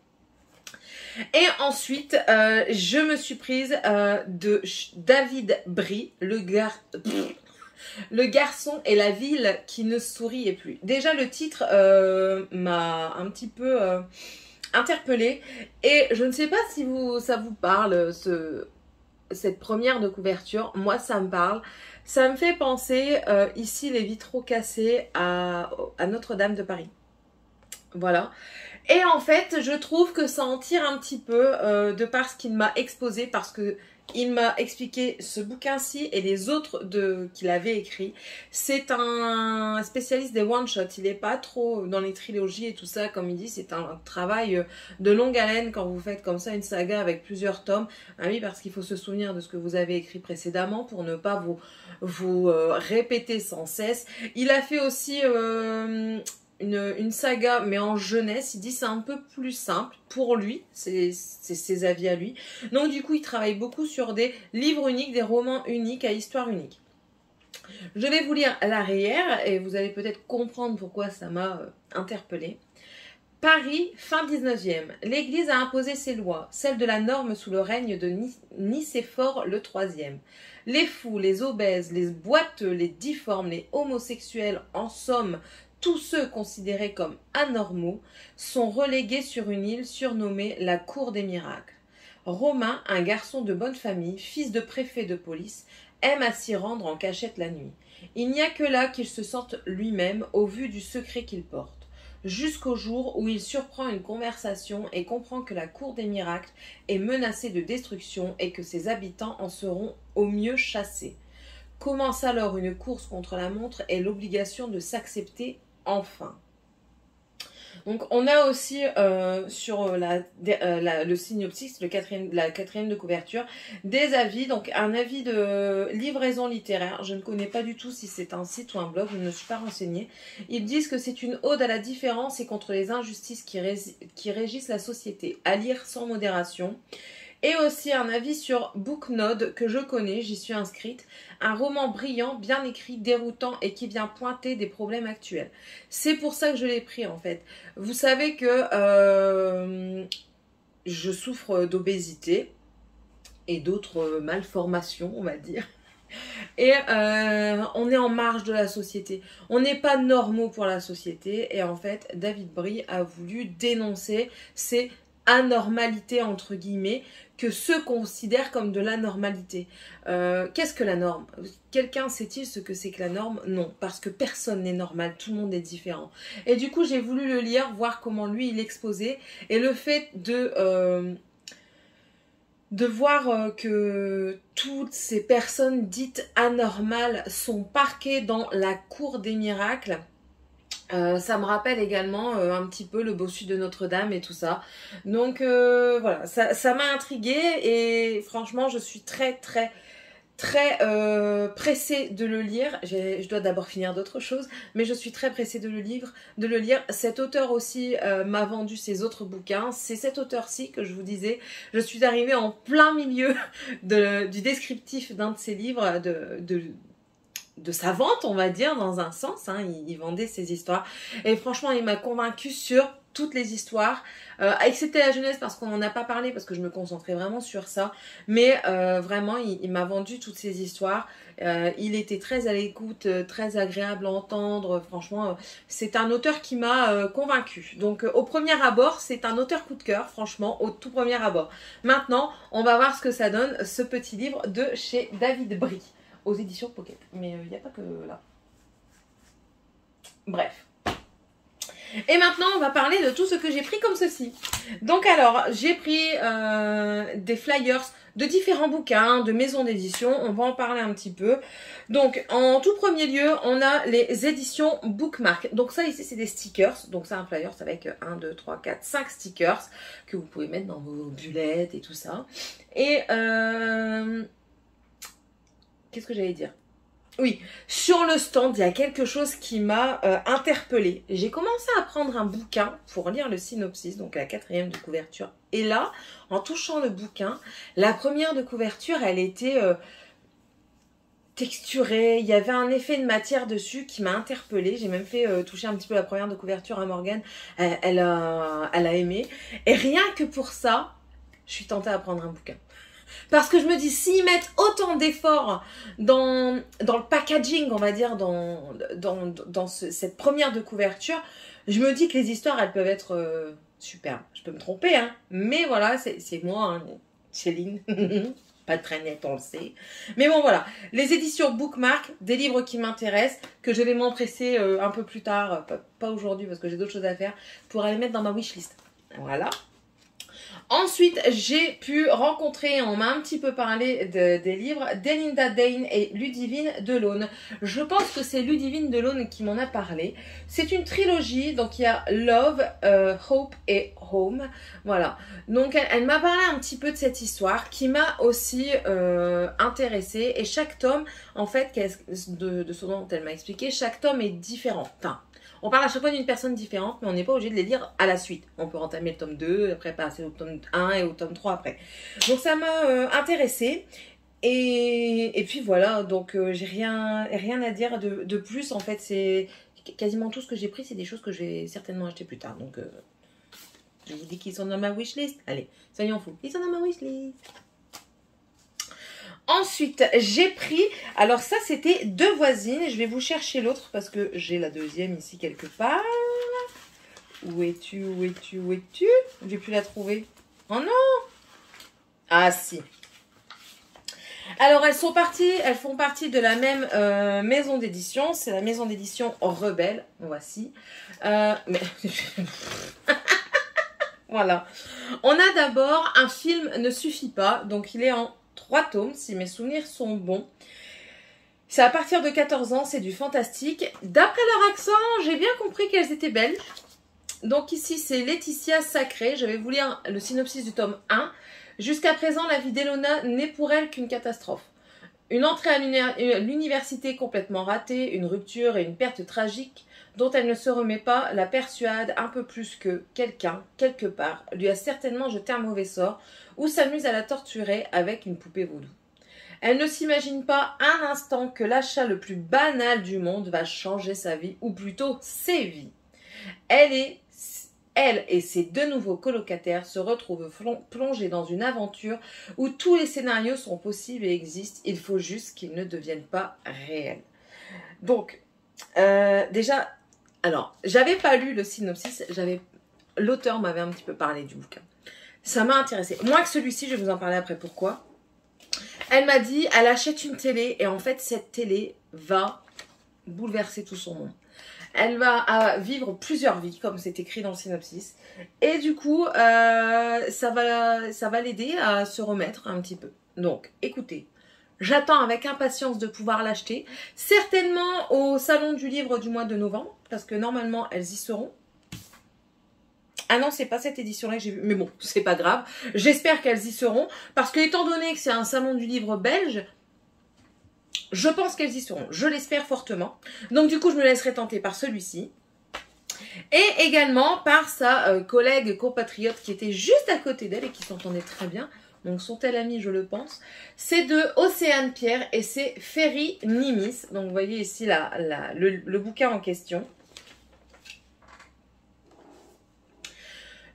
Et ensuite, je me suis prise de David Brie, le garçon et la ville qui ne souriait plus. Déjà le titre m'a un petit peu interpellée. Et je ne sais pas si ça vous parle, cette première de couverture. Moi ça me parle. Ça me fait penser ici les vitraux cassés à Notre-Dame de Paris. Voilà. Et en fait, je trouve que ça en tire un petit peu de par ce qu'il m'a exposé, parce que il m'a expliqué ce bouquin-ci et les autres qu'il avait écrit. C'est un spécialiste des one-shots. Il n'est pas trop dans les trilogies et tout ça, comme il dit. C'est un travail de longue haleine quand vous faites comme ça une saga avec plusieurs tomes. Ah oui, parce qu'il faut se souvenir de ce que vous avez écrit précédemment pour ne pas vous répéter sans cesse. Il a fait aussi une saga, mais en jeunesse. Il dit c'est un peu plus simple pour lui, c'est ses avis à lui. Donc du coup, il travaille beaucoup sur des livres uniques, des romans uniques à histoire unique. Je vais vous lire l'arrière et vous allez peut-être comprendre pourquoi ça m'a interpellée. Paris, fin 19e. L'Église a imposé ses lois, celles de la norme sous le règne de Nicéphore le IIIe. Les fous, les obèses, les boiteux, les difformes, les homosexuels, en somme, tous ceux considérés comme anormaux, sont relégués sur une île surnommée la Cour des Miracles. Romain, un garçon de bonne famille, fils de préfet de police, aime à s'y rendre en cachette la nuit. Il n'y a que là qu'il se sente lui-même au vu du secret qu'il porte, jusqu'au jour où il surprend une conversation et comprend que la Cour des Miracles est menacée de destruction et que ses habitants en seront au mieux chassés. Commence alors une course contre la montre et l'obligation de s'accepter enfin. Donc on a aussi sur le synopsis, la quatrième de couverture, des avis, donc un avis de livraison littéraire. Je ne connais pas du tout si c'est un site ou un blog, je ne me suis pas renseignée. Ils disent que c'est une ode à la différence et contre les injustices qui régissent la société, à lire sans modération. Et aussi un avis sur Booknode que je connais, j'y suis inscrite. Un roman brillant, bien écrit, déroutant et qui vient pointer des problèmes actuels. C'est pour ça que je l'ai pris en fait. Vous savez que je souffre d'obésité et d'autres malformations, on va dire. Et on est en marge de la société. On n'est pas normaux pour la société. Et en fait, David Brie a voulu dénoncer ces anormalité entre guillemets que ceux considèrent comme de l'anormalité. Qu'est-ce que la norme? Quelqu'un sait-il ce que c'est que la norme? Non, parce que personne n'est normal, tout le monde est différent. Et du coup, j'ai voulu le lire, voir comment lui il exposait, et le fait de voir que toutes ces personnes dites anormales sont parquées dans la cour des miracles. Ça me rappelle également un petit peu le bossu de Notre-Dame et tout ça. Donc voilà, ça m'a intriguée et franchement je suis très pressée de le lire. Je dois d'abord finir d'autres choses, mais je suis très pressée de le lire. Cet auteur aussi m'a vendu ses autres bouquins. C'est cet auteur-ci que je vous disais. Je suis arrivée en plein milieu du descriptif d'un de ses livres, de sa vente, on va dire, dans un sens, hein, il vendait ses histoires, et franchement il m'a convaincue sur toutes les histoires, excepté la jeunesse parce qu'on n'en a pas parlé, parce que je me concentrais vraiment sur ça, mais vraiment il m'a vendu toutes ces histoires, il était très à l'écoute, très agréable à entendre, franchement c'est un auteur qui m'a convaincue. Donc au premier abord c'est un auteur coup de cœur, franchement au tout premier abord. Maintenant on va voir ce que ça donne, ce petit livre de chez David Brie aux éditions Pocket, mais il n'y a pas que là. Bref. Et maintenant, on va parler de tout ce que j'ai pris comme ceci. Donc alors, j'ai pris des flyers de différents bouquins, de maisons d'édition. On va en parler un petit peu. Donc, en tout premier lieu, on a les éditions Bookmark. Donc ça, ici, c'est des stickers. Donc ça, un flyer, c'est avec 1, 2, 3, 4, 5 stickers que vous pouvez mettre dans vos bulettes et tout ça. Et qu'est-ce que j'allais dire? Oui, sur le stand, il y a quelque chose qui m'a interpellée. J'ai commencé à prendre un bouquin pour lire le synopsis, donc la quatrième de couverture. Et là, en touchant le bouquin, la première de couverture, elle était texturé, il y avait un effet de matière dessus qui m'a interpellée. J'ai même fait toucher un petit peu la première de couverture à Morgane. Elle a aimé. Et rien que pour ça, je suis tentée à prendre un bouquin. Parce que je me dis, s'ils mettent autant d'efforts dans le packaging, on va dire, dans cette première de couverture, je me dis que les histoires, elles peuvent être superbes. Je peux me tromper, hein. Mais voilà, c'est moi, hein, Céline. Pas de traînette, on le sait. Mais bon, voilà. Les éditions Bookmark, des livres qui m'intéressent, que je vais m'empresser un peu plus tard, pas aujourd'hui parce que j'ai d'autres choses à faire, pour aller mettre dans ma wishlist. Voilà. Ensuite, j'ai pu rencontrer, on m'a un petit peu parlé des livres d'Elinda Dane et Ludivine Delaune. Je pense que c'est Ludivine Delaune qui m'en a parlé. C'est une trilogie, donc il y a Love, Hope et Home. Voilà. Donc elle m'a parlé un petit peu de cette histoire qui m'a aussi intéressée. Et chaque tome, en fait, de ce dont elle m'a expliqué, chaque tome est différent. Enfin, on parle à chaque fois d'une personne différente, mais on n'est pas obligé de les lire à la suite. On peut entamer le tome 2, après passer au tome 1 et au tome 3 après. Donc ça m'a intéressée. Et puis voilà, donc j'ai rien à dire de plus. En fait, c'est quasiment tout ce que j'ai pris, c'est des choses que je vais certainement acheter plus tard. Donc je vous dis qu'ils sont dans ma wishlist. Allez, soyons fous, ils sont dans ma wishlist. Ensuite, j'ai pris, alors ça c'était deux voisines, je vais vous chercher l'autre parce que j'ai la deuxième ici quelque part. Où es-tu, où es-tu, où es-tu? J'ai pu la trouver. Oh non! Ah si. Alors elles font partie de la même maison d'édition, c'est la maison d'édition Rebelle, voici. Mais voilà. On a d'abord Un film ne suffit pas, donc il est en 3 tomes, si mes souvenirs sont bons. C'est à partir de 14 ans, c'est du fantastique. D'après leur accent, j'ai bien compris qu'elles étaient belges. Donc ici, c'est Laetitia Sacré. Je vais vous lire le synopsis du tome 1. Jusqu'à présent, la vie d'Elona n'est pour elle qu'une catastrophe. Une entrée à l'université complètement ratée, une rupture et une perte tragique dont elle ne se remet pas, la persuade un peu plus que quelqu'un, quelque part, lui a certainement jeté un mauvais sort ou s'amuse à la torturer avec une poupée vaudou. Elle ne s'imagine pas un instant que l'achat le plus banal du monde va changer sa vie, ou plutôt ses vies. Elle et ses 2 nouveaux colocataires se retrouvent plongés dans une aventure où tous les scénarios sont possibles et existent. Il faut juste qu'ils ne deviennent pas réels. Donc, déjà, alors, j'avais pas lu le synopsis, l'auteur m'avait un petit peu parlé du bouquin. Ça m'a intéressé. Moins que celui-ci, je vais vous en parler après pourquoi. Elle m'a dit, elle achète une télé et en fait, cette télé va bouleverser tout son monde. Elle va vivre plusieurs vies, comme c'est écrit dans le synopsis. Et du coup, ça va l'aider à se remettre un petit peu. Donc, écoutez, j'attends avec impatience de pouvoir l'acheter. Certainement au salon du livre du mois de novembre, parce que normalement, elles y seront. Ah non, c'est pas cette édition-là que j'ai vue. Mais bon, c'est pas grave. J'espère qu'elles y seront. Parce que étant donné que c'est un salon du livre belge, je pense qu'elles y seront. Je l'espère fortement. Donc du coup, je me laisserai tenter par celui-ci. Et également par sa collègue compatriote qui était juste à côté d'elle et qui s'entendait très bien. Donc sont-elles amies, je le pense. C'est de Océane Pierre et c'est Ferry Nimis. Donc vous voyez ici le bouquin en question.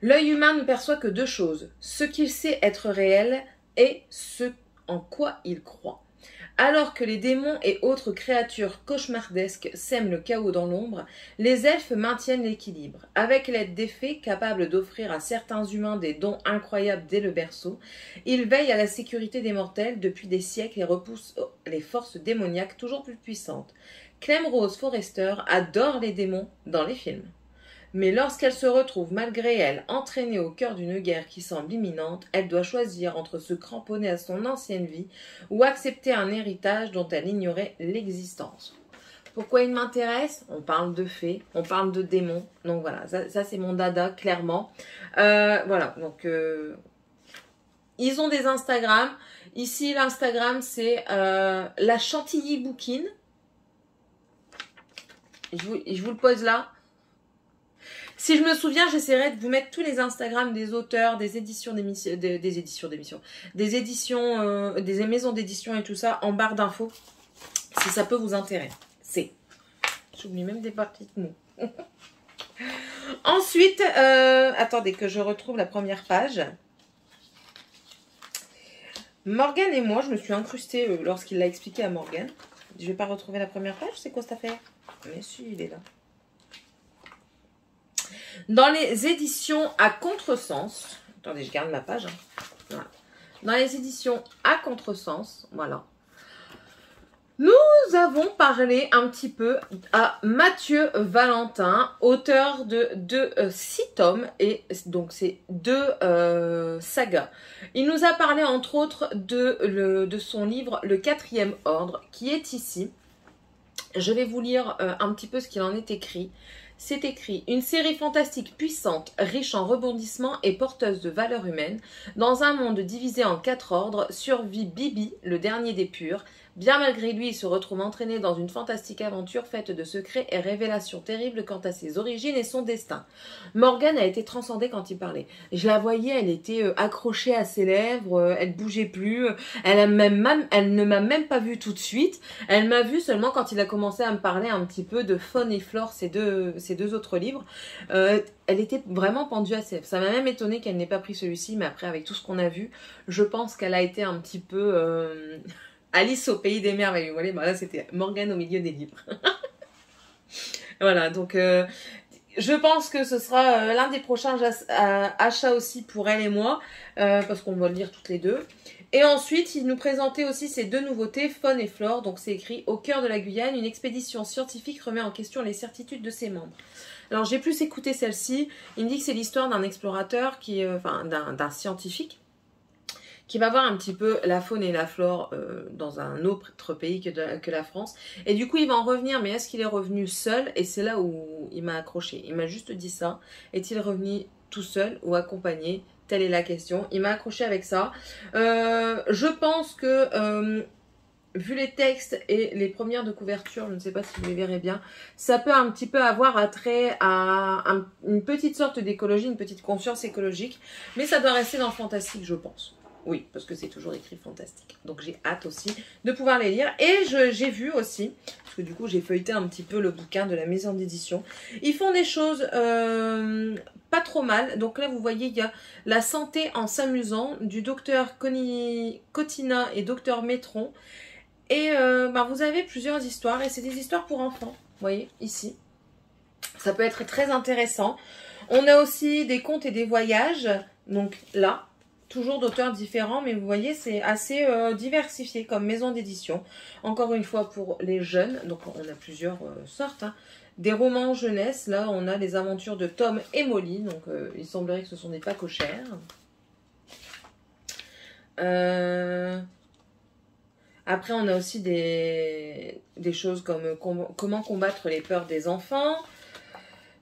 L'œil humain ne perçoit que 2 choses, ce qu'il sait être réel et ce en quoi il croit. Alors que les démons et autres créatures cauchemardesques sèment le chaos dans l'ombre, les elfes maintiennent l'équilibre. Avec l'aide des fées capables d'offrir à certains humains des dons incroyables dès le berceau, ils veillent à la sécurité des mortels depuis des siècles et repoussent les forces démoniaques toujours plus puissantes. Clem Rose Forrester adore les démons dans les films. Mais lorsqu'elle se retrouve malgré elle entraînée au cœur d'une guerre qui semble imminente, elle doit choisir entre se cramponner à son ancienne vie ou accepter un héritage dont elle ignorait l'existence. Pourquoi il m'intéresse? On parle de fées, on parle de démons, donc voilà, ça c'est mon dada clairement. Voilà, donc ils ont des Instagram. Ici l'Instagram c'est la Chantilly Booking. Je vous le pose là. Si je me souviens, j'essaierai de vous mettre tous les Instagram des auteurs, des éditions d'émissions, des maisons d'édition et tout ça en barre d'infos. si ça peut vous intéresser. J'oublie même des parties de mots. Ensuite, attendez que je retrouve la première page. Morgane et moi, je me suis incrustée lorsqu'il l'a expliqué à Morgane. Je vais pas retrouver la première page, c'est quoi cette affaire? Mais si, il est là. Dans les éditions à contresens, attendez, je garde ma page. Hein. Voilà. Dans les éditions à contresens, voilà. Nous avons parlé un petit peu à Mathieu Valentin, auteur de 6 tomes, et donc c'est 2 sagas. Il nous a parlé entre autres de son livre Le 4e ordre, qui est ici. Je vais vous lire un petit peu ce qu'il en est écrit. C'est écrit: une série fantastique puissante, riche en rebondissements et porteuse de valeurs humaines. Dans un monde divisé en 4 ordres, survit Bibi, le dernier des purs. Bien malgré lui, il se retrouve entraîné dans une fantastique aventure faite de secrets et révélations terribles quant à ses origines et son destin. Morgane a été transcendée quand il parlait. Je la voyais, elle était accrochée à ses lèvres, elle bougeait plus, elle ne m'a même pas vue tout de suite. Elle m'a vue seulement quand il a commencé à me parler un petit peu de Faune et Flore, ces deux autres livres. Elle était vraiment pendue à ses lèvres. Ça m'a même étonnée qu'elle n'ait pas pris celui-ci, mais après, avec tout ce qu'on a vu, je pense qu'elle a été un petit peu... Alice au pays des merveilles. Vous voyez, bah là c'était Morgane au milieu des livres. Voilà, donc je pense que ce sera l'un des prochains achats aussi pour elle et moi, parce qu'on va le lire toutes les deux. Et ensuite, il nous présentait aussi ces 2 nouveautés, Faune et Flore. Donc c'est écrit: au cœur de la Guyane, une expédition scientifique remet en question les certitudes de ses membres. Alors j'ai plus écouté celle-ci. Il me dit que c'est l'histoire d'un explorateur d'un scientifique, qui va voir un petit peu la faune et la flore dans un autre pays que la France. Et du coup, il va en revenir, mais est-ce qu'il est revenu seul? Et c'est là où il m'a accroché. Il m'a juste dit ça. Est-il revenu tout seul ou accompagné? Telle est la question. Il m'a accroché avec ça. Je pense que... vu les textes et les premières de couverture, je ne sais pas si vous les verrez bien, ça peut un petit peu avoir attrait à une petite sorte d'écologie, une petite conscience écologique. Mais ça doit rester dans le fantastique, je pense. Oui, parce que c'est toujours écrit fantastique. Donc j'ai hâte aussi de pouvoir les lire. Et j'ai vu aussi, parce que du coup j'ai feuilleté un petit peu le bouquin de la maison d'édition. Ils font des choses pas trop mal. Donc là vous voyez, il y a La santé en s'amusant du docteur Cotina et docteur Métron. Et vous avez plusieurs histoires et c'est des histoires pour enfants. Vous voyez, ici. Ça peut être très intéressant. On a aussi des contes et des voyages. Donc là, toujours d'auteurs différents, mais vous voyez, c'est assez diversifié comme maison d'édition. Encore une fois, pour les jeunes, donc on a plusieurs sortes. Hein. Des romans jeunesse, là, on a les aventures de Tom et Molly, donc il semblerait que ce sont des phacochères. Après, on a aussi des choses comme comment combattre les peurs des enfants.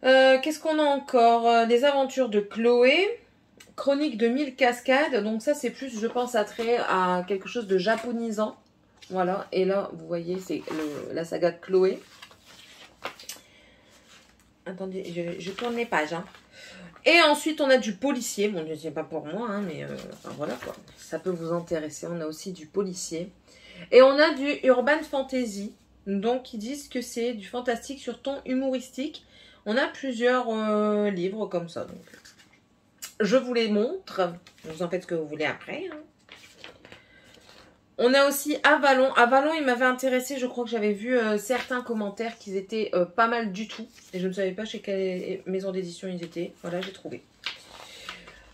Qu'est-ce qu'on a encore? Les aventures de Chloé. Chronique de 1000 cascades, donc ça c'est plus, je pense, attrait à quelque chose de japonisant. Voilà, et là, vous voyez, c'est la saga de Chloé. Attendez, je tourne les pages. Hein. Et ensuite, on a du policier. Bon, je ne sais pas pour moi, hein, mais enfin, voilà quoi. Ça peut vous intéresser. On a aussi du policier. Et on a du urban fantasy. Donc, ils disent que c'est du fantastique sur ton humoristique. On a plusieurs livres comme ça, donc... Je vous les montre. Vous en faites ce que vous voulez après. Hein. On a aussi Avalon. Avalon, il m'avait intéressé. Je crois que j'avais vu certains commentaires qu'ils étaient pas mal du tout. Et je ne savais pas chez quelle maison d'édition ils étaient. Voilà, j'ai trouvé.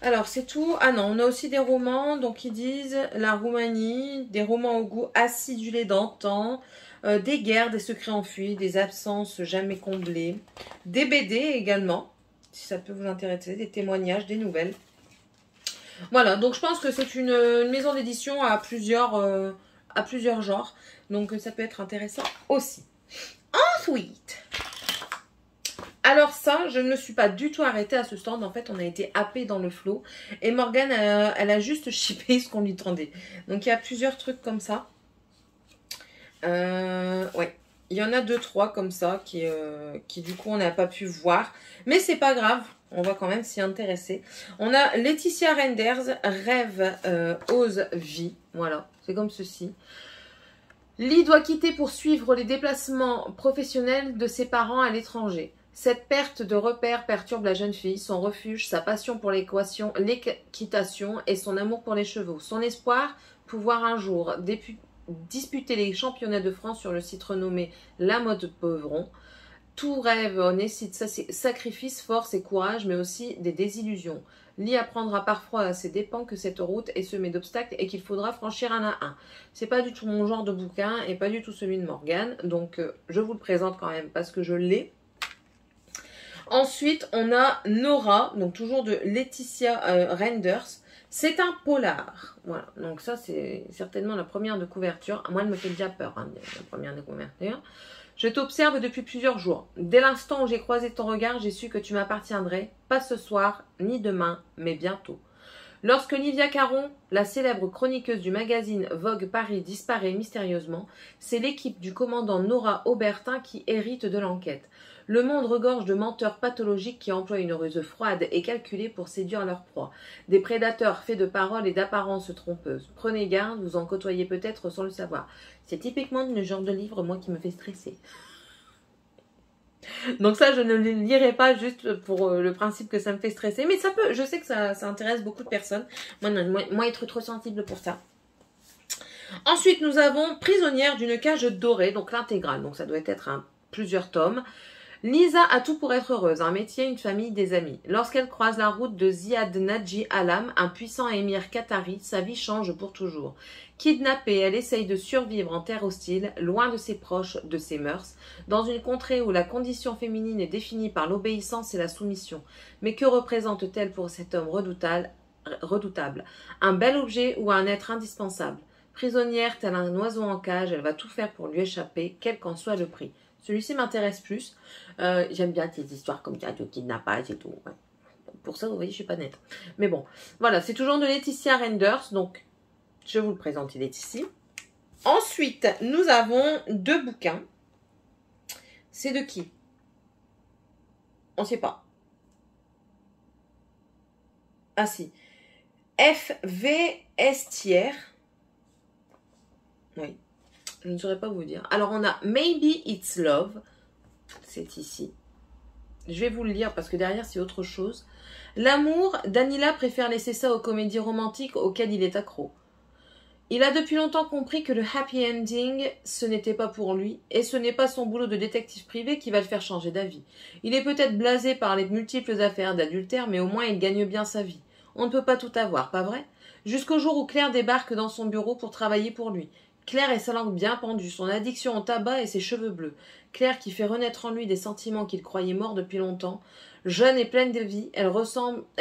Alors, c'est tout. Ah non, on a aussi des romans. Donc, ils disent la Roumanie. Des romans au goût acidulé d'antan. Des guerres, des secrets enfuis. Des absences jamais comblées. Des BD également. Si ça peut vous intéresser, des témoignages, des nouvelles. Voilà, donc je pense que c'est une maison d'édition à plusieurs genres. Donc ça peut être intéressant aussi. Ensuite, alors ça, je ne me suis pas du tout arrêtée à ce stand. En fait, on a été happé dans le flot. Et Morgane, elle a juste shippé ce qu'on lui tendait. Donc il y a plusieurs trucs comme ça. Ouais. Il y en a 2-3 comme ça qui du coup on n'a pas pu voir. Mais c'est pas grave, on va quand même s'y intéresser. On a Laetitia Renders, Rêve, Ose, Vie. Voilà, c'est comme ceci. Lee doit quitter pour suivre les déplacements professionnels de ses parents à l'étranger. Cette perte de repères perturbe la jeune fille, son refuge, sa passion pour l'équitation et son amour pour les chevaux. Son espoir, pouvoir un jour disputer les championnats de France sur le site renommé La Mode Beuvron. Tout rêve nécessite sacrifice, force et courage, mais aussi des désillusions. Lee apprendra parfois à ses dépens que cette route est semée d'obstacles et qu'il faudra franchir un à un. C'est pas du tout mon genre de bouquin et pas du tout celui de Morgane, donc je vous le présente quand même parce que je l'ai. Ensuite, on a Nora, donc toujours de Laetitia Renders. C'est un polar. Voilà, donc ça c'est certainement la première de couverture. Moi, elle me fait déjà peur, hein, la première de couverture. Je t'observe depuis plusieurs jours. Dès l'instant où j'ai croisé ton regard, j'ai su que tu m'appartiendrais, pas ce soir, ni demain, mais bientôt. Lorsque Livia Caron, la célèbre chroniqueuse du magazine Vogue Paris, disparaît mystérieusement, c'est l'équipe du commandant Nora Aubertin qui hérite de l'enquête. Le monde regorge de menteurs pathologiques qui emploient une ruse froide et calculée pour séduire leur proie. Des prédateurs faits de paroles et d'apparences trompeuses. Prenez garde, vous en côtoyez peut-être sans le savoir. C'est typiquement le genre de livre, moi, qui me fait stresser. Donc ça, je ne le lirai pas juste pour le principe que ça me fait stresser. Mais ça peut, je sais que ça intéresse beaucoup de personnes. Moi, être trop sensible pour ça. Ensuite, nous avons Prisonnière d'une cage dorée, donc l'intégrale. Donc ça doit être plusieurs tomes. Lisa a tout pour être heureuse, un métier, une famille, des amis. Lorsqu'elle croise la route de Ziad Nadji Alam, un puissant émir qatari, sa vie change pour toujours. Kidnappée, elle essaye de survivre en terre hostile, loin de ses proches, de ses mœurs, dans une contrée où la condition féminine est définie par l'obéissance et la soumission. Mais que représente-t-elle pour cet homme redoutable? Un bel objet ou un être indispensable? Prisonnière, tel un oiseau en cage, elle va tout faire pour lui échapper, quel qu'en soit le prix. Celui-ci m'intéresse plus. J'aime bien ces histoires comme ça de kidnappage et tout. Ouais. Pour ça, vous voyez, je suis pas nette. Mais bon, voilà, c'est toujours de Laetitia Renders. Donc, je vous le présente, il est ici. Ensuite, nous avons 2 bouquins. C'est de qui? On ne sait pas. Ah si. F.V. Estière. Oui. Je ne saurais pas vous dire. Alors, on a Maybe It's Love. C'est ici. Je vais vous le lire parce que derrière, c'est autre chose. L'amour, Danila préfère laisser ça aux comédies romantiques auxquelles il est accro. Il a depuis longtemps compris que le happy ending, ce n'était pas pour lui, et ce n'est pas son boulot de détective privé qui va le faire changer d'avis. Il est peut-être blasé par les multiples affaires d'adultère, mais au moins il gagne bien sa vie. On ne peut pas tout avoir, pas vrai? Jusqu'au jour où Claire débarque dans son bureau pour travailler pour lui. Claire est sa langue bien pendue, son addiction au tabac et ses cheveux bleus. Claire qui fait renaître en lui des sentiments qu'il croyait morts depuis longtemps. Jeune et pleine de vie, elle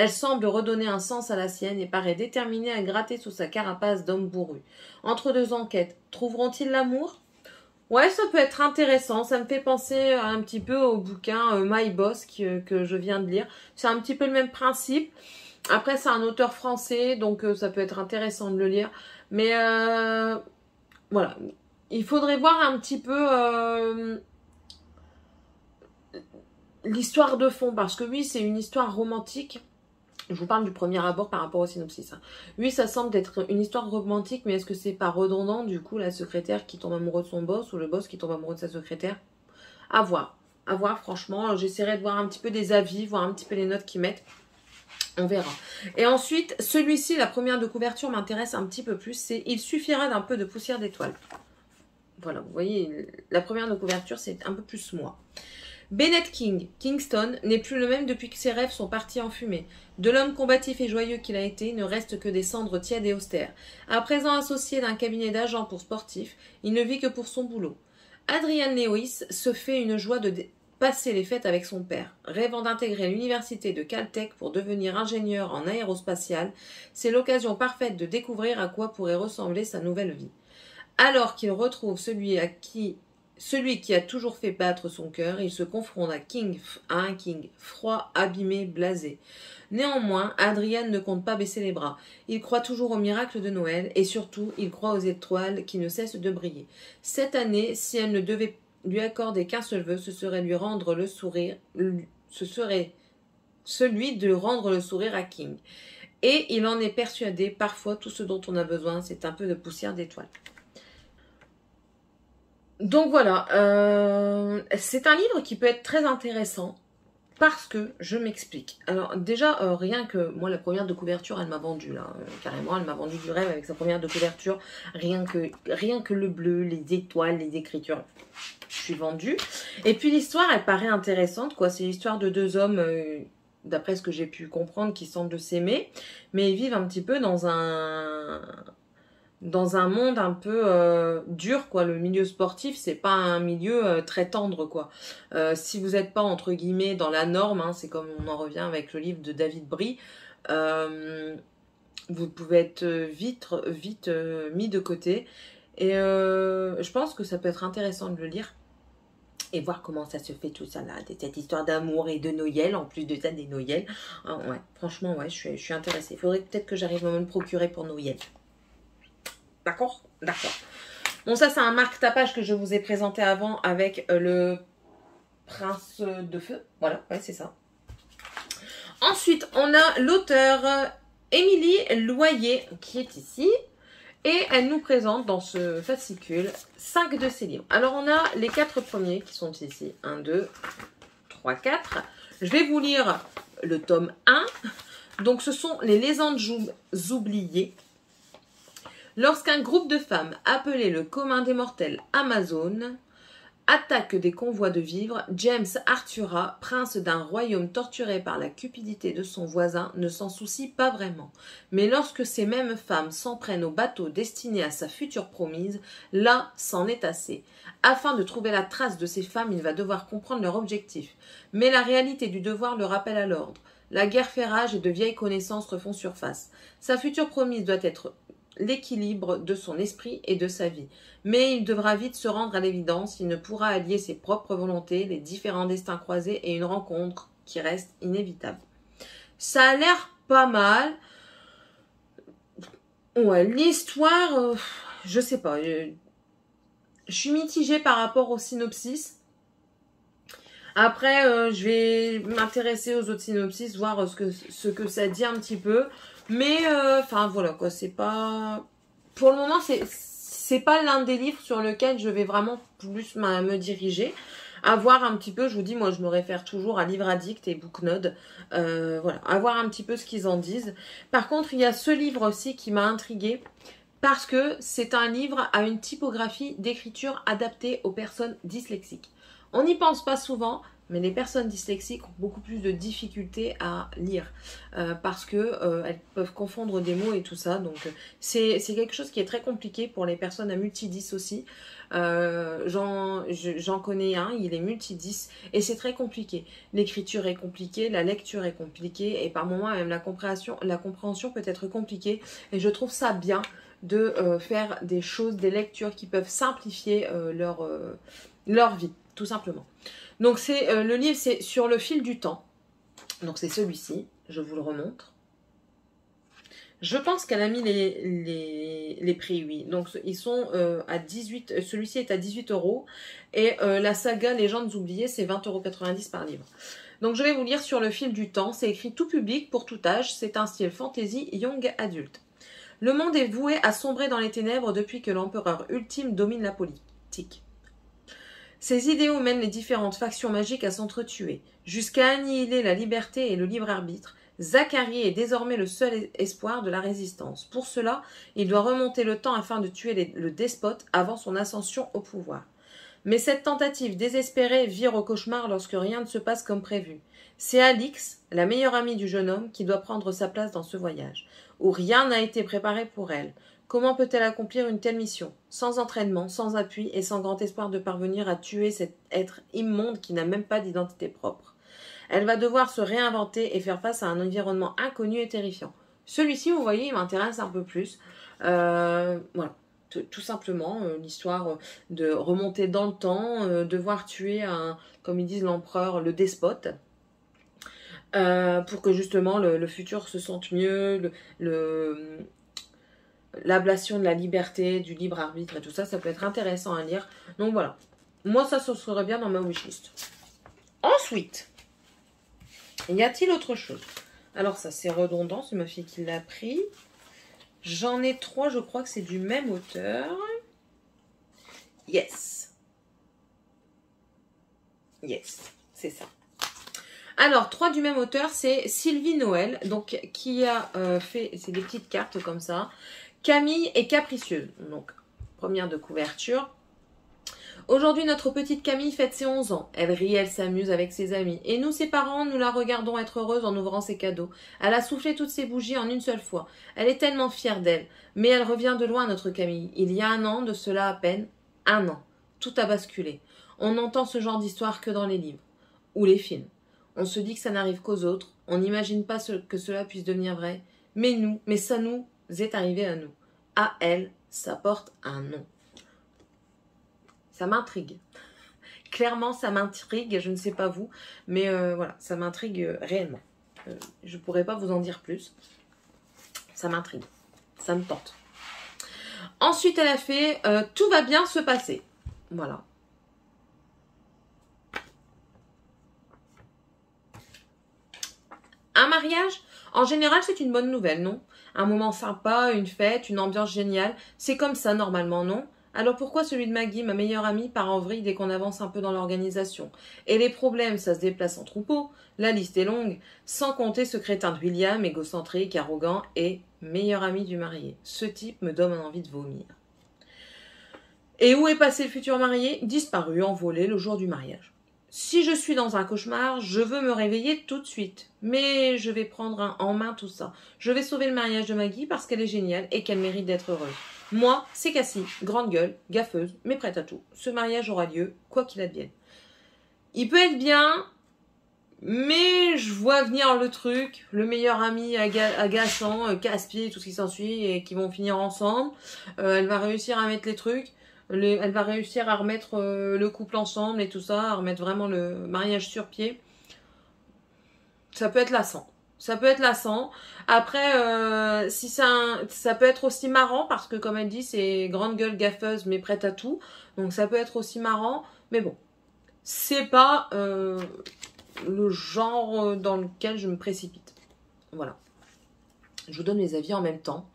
semble redonner un sens à la sienne et paraît déterminée à gratter sous sa carapace d'homme bourru. Entre 2 enquêtes, trouveront-ils l'amour? Ouais, ça peut être intéressant. Ça me fait penser un petit peu au bouquin My Boss que je viens de lire. C'est un petit peu le même principe. Après, c'est un auteur français, donc ça peut être intéressant de le lire. Mais voilà, il faudrait voir un petit peu l'histoire de fond, parce que oui, c'est une histoire romantique. Je vous parle du premier abord par rapport au synopsis. Hein. Oui, ça semble être une histoire romantique, mais est-ce que c'est pas redondant, du coup, la secrétaire qui tombe amoureux de son boss, ou le boss qui tombe amoureux de sa secrétaire? À voir, franchement. J'essaierai de voir un petit peu des avis, voir un petit peu les notes qu'ils mettent. On verra. Et ensuite, celui-ci, la première de couverture m'intéresse un petit peu plus. C'est « Il suffira d'un peu de poussière d'étoile ». Voilà, vous voyez, la première de couverture, c'est un peu plus moi. Bennett Kingston, n'est plus le même depuis que ses rêves sont partis en fumée. De l'homme combatif et joyeux qu'il a été, ne reste que des cendres tièdes et austères. À présent associé d'un cabinet d'agents pour sportifs, il ne vit que pour son boulot. Adrian Lewis se fait une joie de passer les fêtes avec son père. Rêvant d'intégrer l'université de Caltech pour devenir ingénieur en aérospatial, c'est l'occasion parfaite de découvrir à quoi pourrait ressembler sa nouvelle vie. Alors qu'il retrouve celui qui a toujours fait battre son cœur, il se confronte à un King froid, abîmé, blasé. Néanmoins, Adrian ne compte pas baisser les bras. Il croit toujours au miracle de Noël et surtout, il croit aux étoiles qui ne cessent de briller. Cette année, si elle ne devait lui accorder qu'un seul vœu, ce serait celui de rendre le sourire à King. Et il en est persuadé, parfois tout ce dont on a besoin, c'est un peu de poussière d'étoile. Donc voilà, c'est un livre qui peut être très intéressant parce que je m'explique. Alors déjà, rien que moi, la première de couverture, elle m'a vendu là, carrément, elle m'a vendu du rêve avec sa première de couverture. Rien que le bleu, les étoiles, les écritures, je suis vendue. Et puis l'histoire, elle paraît intéressante, quoi. C'est l'histoire de deux hommes, d'après ce que j'ai pu comprendre, qui semblent s'aimer, mais ils vivent un petit peu dans un monde un peu dur, quoi. Le milieu sportif, c'est pas un milieu très tendre, quoi. Si vous n'êtes pas, entre guillemets, dans la norme, hein, c'est comme on en revient avec le livre de David Brie, vous pouvez être vite mis de côté. Et je pense que ça peut être intéressant de le lire et voir comment ça se fait tout ça là, cette histoire d'amour et de Noël, en plus de ça des Noëls. Ah, ouais, franchement, ouais, je suis intéressée. Il faudrait peut-être que j'arrive à me le procurer pour Noël. D'accord? D'accord. Bon, ça, c'est un marque-tapage que je vous ai présenté avant avec le Prince de Feu. Voilà, ouais, c'est ça. Ensuite, on a l'auteur Émilie Loyer qui est ici. Et elle nous présente dans ce fascicule 5 de ses livres. Alors, on a les 4 premiers qui sont ici. 1, 2, 3, 4. Je vais vous lire le tome 1. Donc, ce sont les légendes oubliées. Lorsqu'un groupe de femmes appelé le commun des mortels Amazon attaque des convois de vivres, James Arthura, prince d'un royaume torturé par la cupidité de son voisin, ne s'en soucie pas vraiment. Mais lorsque ces mêmes femmes s'en prennent au bateau destiné à sa future promise, là, c'en est assez. Afin de trouver la trace de ces femmes, il va devoir comprendre leur objectif. Mais la réalité du devoir le rappelle à l'ordre. La guerre fait rage et de vieilles connaissances refont surface. Sa future promise doit être l'équilibre de son esprit et de sa vie. Mais il devra vite se rendre à l'évidence, il ne pourra allier ses propres volontés, les différents destins croisés et une rencontre qui reste inévitable. Ça a l'air pas mal. Ouais, l'histoire, je sais pas. Je suis mitigée par rapport au synopsis. Après, je vais m'intéresser aux autres synopsis, voir ce que ça dit un petit peu. Mais, enfin, voilà, quoi, c'est pas... Pour le moment, c'est pas l'un des livres sur lequel je vais vraiment plus me diriger. À voir un petit peu, je vous dis, moi, je me réfère toujours à Livre Addict et Booknode. Voilà, à voir un petit peu ce qu'ils en disent. Par contre, il y a ce livre aussi qui m'a intriguée, parce que c'est un livre à une typographie d'écriture adaptée aux personnes dyslexiques. On n'y pense pas souvent, mais les personnes dyslexiques ont beaucoup plus de difficultés à lire parce que elles peuvent confondre des mots et tout ça. Donc c'est quelque chose qui est très compliqué pour les personnes à multidys aussi. J'en connais un, il est multidys et c'est très compliqué. L'écriture est compliquée, la lecture est compliquée et par moments même la compréhension peut être compliquée. Et je trouve ça bien de faire des choses, des lectures qui peuvent simplifier leur vie, tout simplement. Donc le livre, c'est Sur le fil du temps. Donc c'est celui-ci, je vous le remontre. Je pense qu'elle a mis les prix, oui. Donc ils sont à 18, celui-ci est à 18 € et la saga Légendes oubliées, c'est 20,90 € par livre. Donc je vais vous lire Sur le fil du temps, c'est écrit tout public pour tout âge, c'est un style fantasy young adulte. Le monde est voué à sombrer dans les ténèbres depuis que l'empereur ultime domine la politique. Ses idéaux mènent les différentes factions magiques à s'entretuer. Jusqu'à annihiler la liberté et le libre arbitre, Zacharie est désormais le seul espoir de la résistance. Pour cela, il doit remonter le temps afin de tuer le despote avant son ascension au pouvoir. Mais cette tentative désespérée vire au cauchemar lorsque rien ne se passe comme prévu. C'est Alix, la meilleure amie du jeune homme, qui doit prendre sa place dans ce voyage, où rien n'a été préparé pour elle. Comment peut-elle accomplir une telle mission? Sans entraînement, sans appui et sans grand espoir de parvenir à tuer cet être immonde qui n'a même pas d'identité propre. Elle va devoir se réinventer et faire face à un environnement inconnu et terrifiant. Celui-ci, vous voyez, il m'intéresse un peu plus. Voilà. Tout simplement, l'histoire de remonter dans le temps, devoir tuer, comme ils disent l'empereur, le despote, pour que justement le futur se sente mieux, l'ablation de la liberté, du libre arbitre et tout ça, ça peut être intéressant à lire. Donc voilà, moi ça serait bien dans ma wishlist. Ensuite, y a-t-il autre chose? Alors ça c'est redondant, c'est ma fille qui l'a pris. J'en ai 3, je crois que c'est du même auteur. Yes. Yes, c'est ça. Alors, 3 du même auteur, c'est Sylvie Noël, donc qui a fait, c'est des petites cartes comme ça. Camille est capricieuse, donc première de couverture. Aujourd'hui, notre petite Camille fête ses 11 ans. Elle rit, elle s'amuse avec ses amis. Et nous, ses parents, nous la regardons être heureuse en ouvrant ses cadeaux. Elle a soufflé toutes ses bougies en une seule fois. Elle est tellement fière d'elle. Mais elle revient de loin, notre Camille. Il y a un an, de cela à peine, un an. Tout a basculé. On n'entend ce genre d'histoire que dans les livres ou les films. On se dit que ça n'arrive qu'aux autres. On n'imagine pas que cela puisse devenir vrai. Mais ça nous est arrivé à nous. À elle, ça porte un nom. Ça m'intrigue. Clairement, ça m'intrigue. Je ne sais pas vous. Mais voilà, ça m'intrigue réellement. Je ne pourrais pas vous en dire plus. Ça m'intrigue. Ça me tente. Ensuite, elle a fait « Tout va bien se passer ». Voilà. Un mariage, en général, c'est une bonne nouvelle, non? Un moment sympa, une fête, une ambiance géniale. C'est comme ça, normalement, non? Alors pourquoi celui de Maggie, ma meilleure amie, part en vrille dès qu'on avance un peu dans l'organisation? Et les problèmes, ça se déplace en troupeau. La liste est longue. Sans compter ce crétin de William, égocentrique, arrogant et meilleur ami du marié. Ce type me donne envie de vomir. Et où est passé le futur marié? Disparu, envolé le jour du mariage. Si je suis dans un cauchemar, je veux me réveiller tout de suite. Mais je vais prendre en main tout ça. Je vais sauver le mariage de Maggie parce qu'elle est géniale et qu'elle mérite d'être heureuse. Moi, c'est Cassie, grande gueule, gaffeuse, mais prête à tout. Ce mariage aura lieu, quoi qu'il advienne. Il peut être bien, mais je vois venir le truc, le meilleur ami agaçant, casse-pied, tout ce qui s'ensuit, et qui vont finir ensemble. Elle va réussir à mettre les trucs. Elle va réussir à remettre le couple ensemble et tout ça, à remettre vraiment le mariage sur pied. Ça peut être lassant. Ça peut être lassant. Après, si ça peut être aussi marrant, parce que comme elle dit, c'est grande gueule gaffeuse, mais prête à tout. Donc ça peut être aussi marrant. Mais bon, c'est pas le genre dans lequel je me précipite. Voilà. Je vous donne les avis en même temps.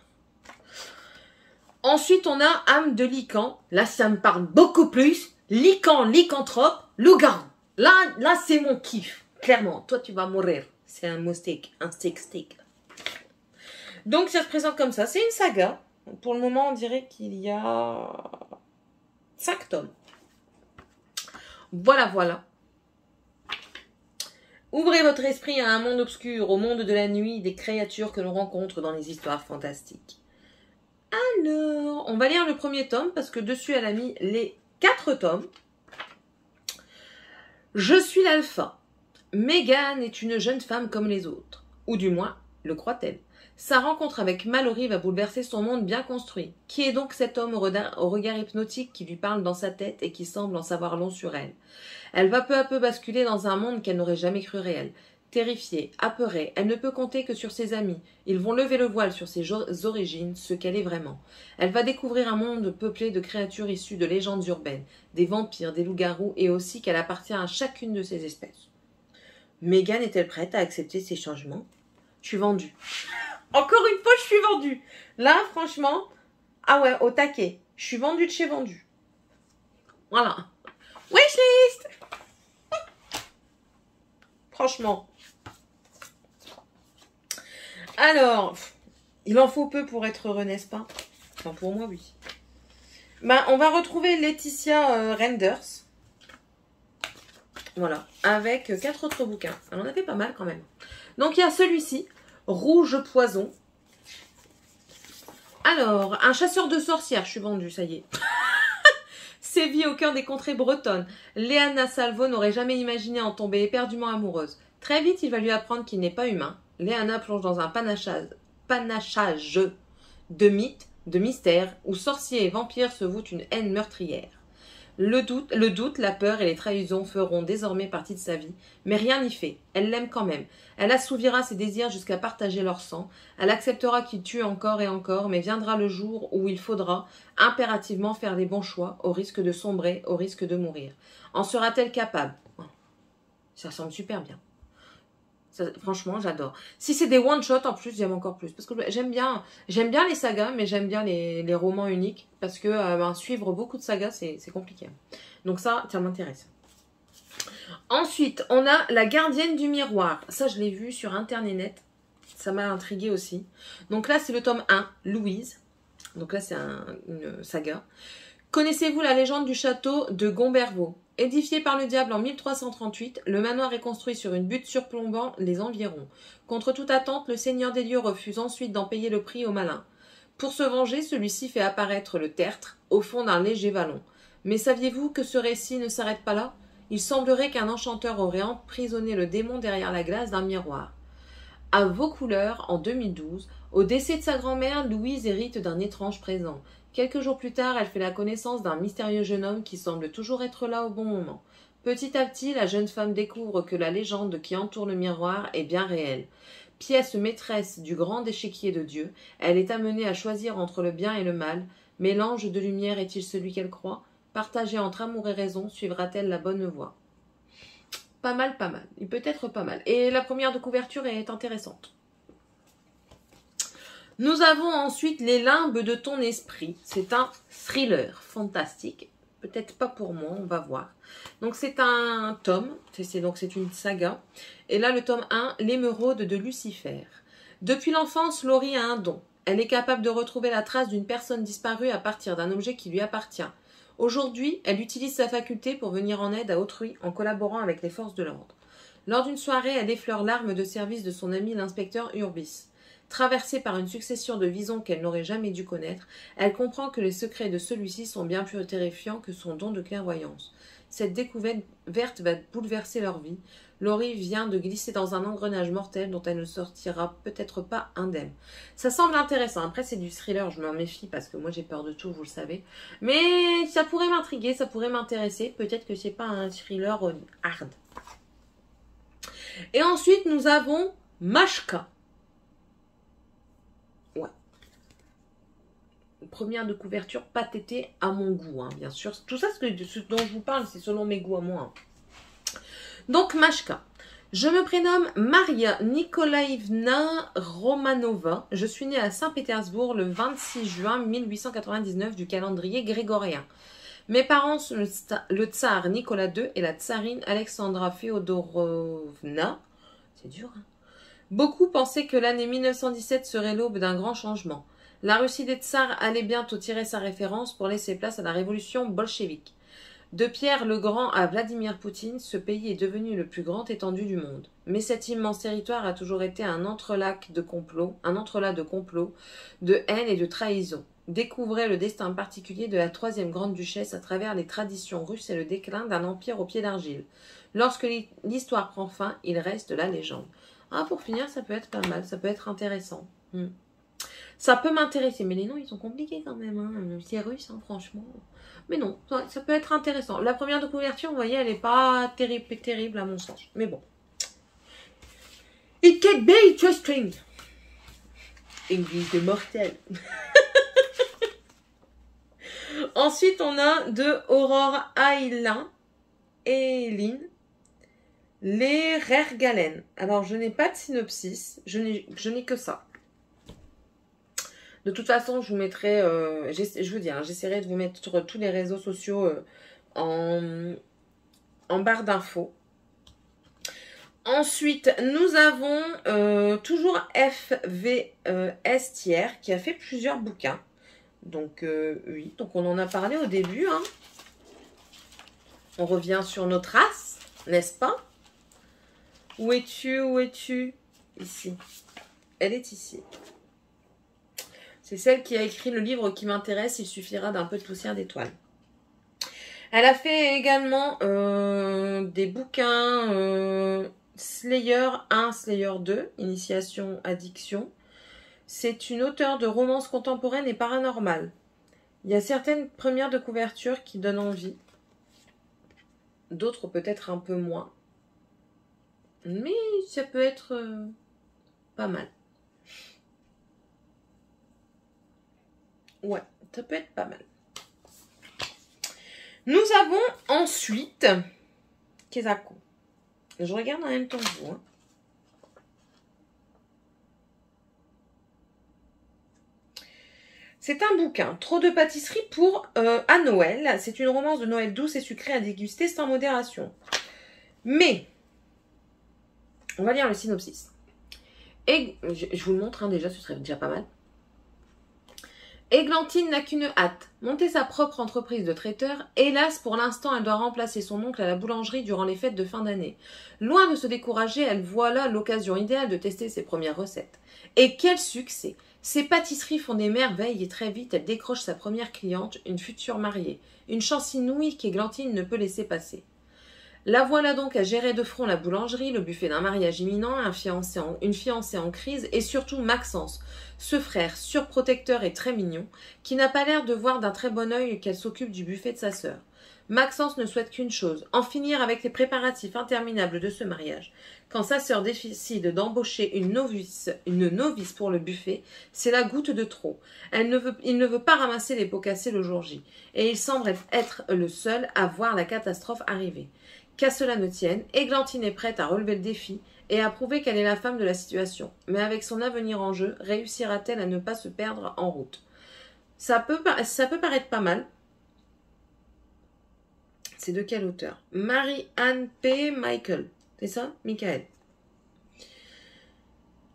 Ensuite, on a âme de Lycan. Là, ça me parle beaucoup plus. Lycan, lycanthrope, loup-garou. Là c'est mon kiff. Clairement, toi, tu vas mourir. C'est un moustique, un stick. Donc, ça se présente comme ça. C'est une saga. Pour le moment, on dirait qu'il y a 5 tomes. Voilà. Ouvrez votre esprit à un monde obscur, au monde de la nuit, des créatures que l'on rencontre dans les histoires fantastiques. Alors, on va lire le premier tome parce que dessus, elle a mis les 4 tomes. Je suis l'alpha. Megan est une jeune femme comme les autres. Ou du moins, le croit-elle. Sa rencontre avec Mallory va bouleverser son monde bien construit. Qui est donc cet homme au regard hypnotique qui lui parle dans sa tête et qui semble en savoir long sur elle? Elle va peu à peu basculer dans un monde qu'elle n'aurait jamais cru réel. Terrifiée, apeurée, elle ne peut compter que sur ses amis. Ils vont lever le voile sur ses origines, ce qu'elle est vraiment. Elle va découvrir un monde peuplé de créatures issues de légendes urbaines, des vampires, des loups-garous, et aussi qu'elle appartient à chacune de ces espèces. Megan est-elle prête à accepter ces changements? Je suis vendue. Encore une fois, je suis vendue. Là, franchement, ah ouais, au taquet. Je suis vendue de chez vendue. Voilà. Wishlist. Franchement. Alors, il en faut peu pour être heureux, n'est-ce pas? Enfin, pour moi, oui. Ben, on va retrouver Laetitia Renders. Voilà, avec 4 autres bouquins. Elle en avait pas mal quand même. Donc, il y a celui-ci, Rouge Poison. Alors, un chasseur de sorcières, je suis vendue, ça y est. Sévit au cœur des contrées bretonnes. Léana Salvo n'aurait jamais imaginé en tomber éperdument amoureuse. Très vite, il va lui apprendre qu'il n'est pas humain. Léana plonge dans un panachage de mythes, de mystères, où sorciers et vampires se vouent une haine meurtrière. Le doute, la peur et les trahisons feront désormais partie de sa vie, mais rien n'y fait. Elle l'aime quand même. Elle assouvira ses désirs jusqu'à partager leur sang. Elle acceptera qu'il tue encore et encore, mais viendra le jour où il faudra impérativement faire les bons choix, au risque de sombrer, au risque de mourir. En sera-t-elle capable? Ça semble super bien. Ça, franchement, j'adore. Si c'est des one-shot, en plus, j'aime encore plus. Parce que j'aime bien les sagas, mais j'aime bien les romans uniques. Parce que suivre beaucoup de sagas, c'est compliqué. Donc ça m'intéresse. Ensuite, on a La gardienne du miroir. Ça, je l'ai vu sur Internet. Ça m'a intriguée aussi. Donc là, c'est le tome 1, Louise. Donc là, c'est une saga. Connaissez-vous la légende du château de Gombervaux? Édifié par le diable en 1338, le manoir est construit sur une butte surplombant les environs. Contre toute attente, le seigneur des lieux refuse ensuite d'en payer le prix au malin. Pour se venger, celui-ci fait apparaître le tertre au fond d'un léger vallon. Mais saviez-vous que ce récit ne s'arrête pas là? Il semblerait qu'un enchanteur aurait emprisonné le démon derrière la glace d'un miroir. À Vaucouleurs, en 2012, au décès de sa grand-mère, Louise hérite d'un étrange présent. Quelques jours plus tard, elle fait la connaissance d'un mystérieux jeune homme qui semble toujours être là au bon moment. Petit à petit, la jeune femme découvre que la légende qui entoure le miroir est bien réelle. Pièce maîtresse du grand échiquier de Dieu, elle est amenée à choisir entre le bien et le mal. Mais l'ange de lumière est-il celui qu'elle croit? Partagée entre amour et raison, suivra-t-elle la bonne voie? Pas mal, pas mal. Il peut être pas mal. Et la première de couverture est intéressante. Nous avons ensuite Les limbes de ton esprit. C'est un thriller fantastique. Peut-être pas pour moi, on va voir. Donc c'est un tome, c'est une saga. Et là le tome 1, L'émeraude de Lucifer. Depuis l'enfance, Laurie a un don. Elle est capable de retrouver la trace d'une personne disparue à partir d'un objet qui lui appartient. Aujourd'hui, elle utilise sa faculté pour venir en aide à autrui en collaborant avec les forces de l'ordre. Lors d'une soirée, elle effleure l'arme de service de son ami l'inspecteur Urbis. Traversée par une succession de visions qu'elle n'aurait jamais dû connaître, elle comprend que les secrets de celui-ci sont bien plus terrifiants que son don de clairvoyance. Cette découverte va bouleverser leur vie. Laurie vient de glisser dans un engrenage mortel dont elle ne sortira peut-être pas indemne. Ça semble intéressant. Après, c'est du thriller, je m'en méfie parce que moi j'ai peur de tout, vous le savez. Mais ça pourrait m'intriguer, ça pourrait m'intéresser. Peut-être que c'est pas un thriller hard. Et ensuite, nous avons Mashka. Ouais. Première de couverture, pas tétée à mon goût, hein, bien sûr. Tout ça, ce dont je vous parle, c'est selon mes goûts à moi. Donc, Mashka. Je me prénomme Maria Nikolaïevna Romanova. Je suis née à Saint-Pétersbourg le 26 juin 1899 du calendrier grégorien. Mes parents sont le tsar Nicolas II et la tsarine Alexandra Féodorovna. C'est dur, hein. Beaucoup pensaient que l'année 1917 serait l'aube d'un grand changement. La Russie des tsars allait bientôt tirer sa référence pour laisser place à la révolution bolchevique. De Pierre le Grand à Vladimir Poutine, ce pays est devenu le plus grand étendu du monde. Mais cet immense territoire a toujours été un entrelac de complots, de haine et de trahison. Découvrez le destin particulier de la troisième grande duchesse à travers les traditions russes et le déclin d'un empire au pied d'argile. Lorsque l'histoire prend fin, il reste la légende. Ah, pour finir, ça peut être pas mal, ça peut être intéressant. Ça peut m'intéresser, mais les noms, ils sont compliqués quand même. Hein. C'est russe, hein, franchement. Mais non, ça peut être intéressant. La première de couverture, vous voyez, elle n'est pas terrible à mon sens. Mais bon. It can be interesting. English de mortel. Ensuite, on a de Aurore Aïlin et Lynn. Les Rergalen. Alors, je n'ai pas de synopsis. Je n'ai que ça. De toute façon, je vous mettrai... je veux dire, j'essaierai de vous mettre tous les réseaux sociaux en barre d'infos. Ensuite, nous avons toujours FVS Thiers qui a fait plusieurs bouquins. Donc, oui. Donc, on en a parlé au début. Hein. On revient sur nos traces, n'est-ce pas? Où es-tu? Où es-tu? Ici. Elle est ici. C'est celle qui a écrit le livre qui m'intéresse. Il suffira d'un peu de poussière d'étoile. Elle a fait également des bouquins Slayer 1, Slayer 2, Initiation, Addiction. C'est une auteure de romances contemporaines et paranormales. Il y a certaines premières de couverture qui donnent envie. D'autres peut-être un peu moins. Mais ça peut être pas mal. Ouais, ça peut être pas mal. Nous avons ensuite... Kezako. Je regarde en même temps que vous. Hein. C'est un bouquin. Trop de pâtisserie pour à Noël. C'est une romance de Noël douce et sucrée à déguster sans modération. Mais, on va lire le synopsis. Et je vous le montre, hein, déjà, ce serait déjà pas mal. Églantine n'a qu'une hâte, monter sa propre entreprise de traiteur. Hélas, pour l'instant, elle doit remplacer son oncle à la boulangerie durant les fêtes de fin d'année. Loin de se décourager, elle voit là l'occasion idéale de tester ses premières recettes. Et quel succès! Ses pâtisseries font des merveilles et très vite, elle décroche sa première cliente, une future mariée. Une chance inouïe qu'Églantine ne peut laisser passer. La voilà donc à gérer de front la boulangerie, le buffet d'un mariage imminent, une fiancée en crise et surtout Maxence, ce frère surprotecteur et très mignon, qui n'a pas l'air de voir d'un très bon œil qu'elle s'occupe du buffet de sa sœur. Maxence ne souhaite qu'une chose, en finir avec les préparatifs interminables de ce mariage. Quand sa sœur décide d'embaucher une novice pour le buffet, c'est la goutte de trop. Il ne veut pas ramasser les pots cassés le jour J, et il semble être le seul à voir la catastrophe arriver. Qu'à cela ne tienne, Églantine est prête à relever le défi et à prouver qu'elle est la femme de la situation. Mais avec son avenir en jeu, réussira-t-elle à ne pas se perdre en route? Ça peut paraître pas mal. C'est de quel auteur? Marie-Anne P. Michael. C'est ça? Michael.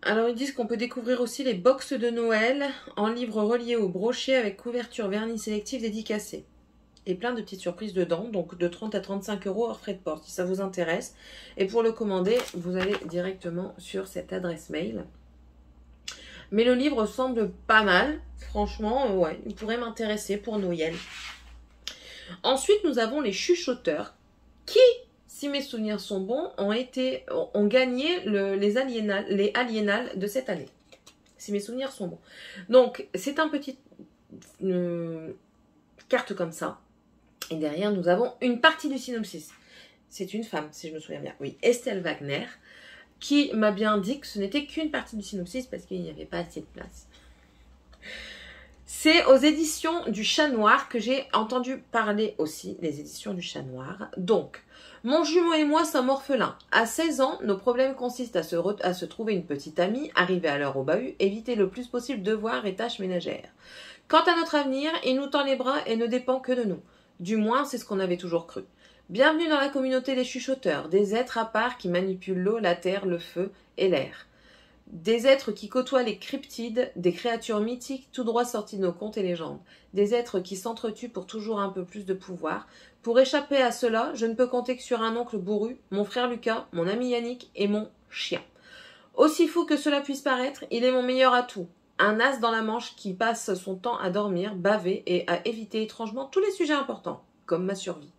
Alors ils disent qu'on peut découvrir aussi les box de Noël en livres reliés au brochet avec couverture vernis sélectif dédicacée. Et plein de petites surprises dedans, donc de 30 à 35 € hors frais de port, si ça vous intéresse. Et pour le commander, vous allez directement sur cette adresse mail. Mais le livre semble pas mal, franchement, ouais, il pourrait m'intéresser pour Noël. Ensuite, nous avons les chuchoteurs, qui, si mes souvenirs sont bons, ont gagné les aliénales de cette année. Si mes souvenirs sont bons. Donc, c'est un petit carte comme ça. Et derrière, nous avons une partie du synopsis. C'est une femme, si je me souviens bien. Oui, Estelle Wagner, qui m'a bien dit que ce n'était qu'une partie du synopsis parce qu'il n'y avait pas assez de place. C'est aux éditions du Chat Noir que j'ai entendu parler aussi, les éditions du Chat Noir. Donc, mon jumeau et moi sommes orphelins. À 16 ans, nos problèmes consistent à se trouver une petite amie, arriver à l'heure au bahut, éviter le plus possible devoirs et tâches ménagères. Quant à notre avenir, il nous tend les bras et ne dépend que de nous. Du moins, c'est ce qu'on avait toujours cru. Bienvenue dans la communauté des chuchoteurs, des êtres à part qui manipulent l'eau, la terre, le feu et l'air. Des êtres qui côtoient les cryptides, des créatures mythiques tout droit sorties de nos contes et légendes. Des êtres qui s'entretuent pour toujours un peu plus de pouvoir. Pour échapper à cela, je ne peux compter que sur un oncle bourru, mon frère Lucas, mon ami Yannick et mon chien. Aussi fou que cela puisse paraître, il est mon meilleur atout. Un as dans la manche qui passe son temps à dormir, baver et à éviter étrangement tous les sujets importants, comme ma survie.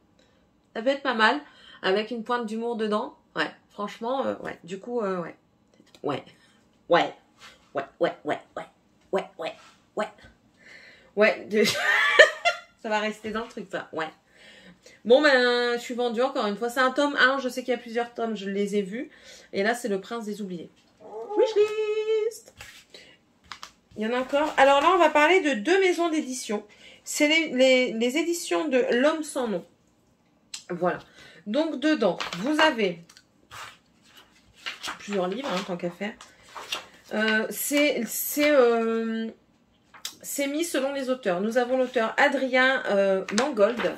Ça peut être pas mal, avec une pointe d'humour dedans. Ouais, franchement, ouais. Du coup, ouais. Ouais. Ouais. Ouais, ouais, ouais, ouais. Ouais, ouais, ouais. Ouais. Ça va rester dans le truc, ça. Ouais. Bon, ben, je suis vendue encore une fois. C'est un tome 1, je sais qu'il y a plusieurs tomes, je les ai vus. Et là, c'est Le Prince des Oubliés. Wishlist. Il y en a encore. Alors là, on va parler de 2 maisons d'édition. C'est les éditions de L'Homme sans nom. Voilà. Donc, dedans, vous avez plusieurs livres, hein, tant qu'à faire. C'est mis selon les auteurs. Nous avons l'auteur Adrien Mangold,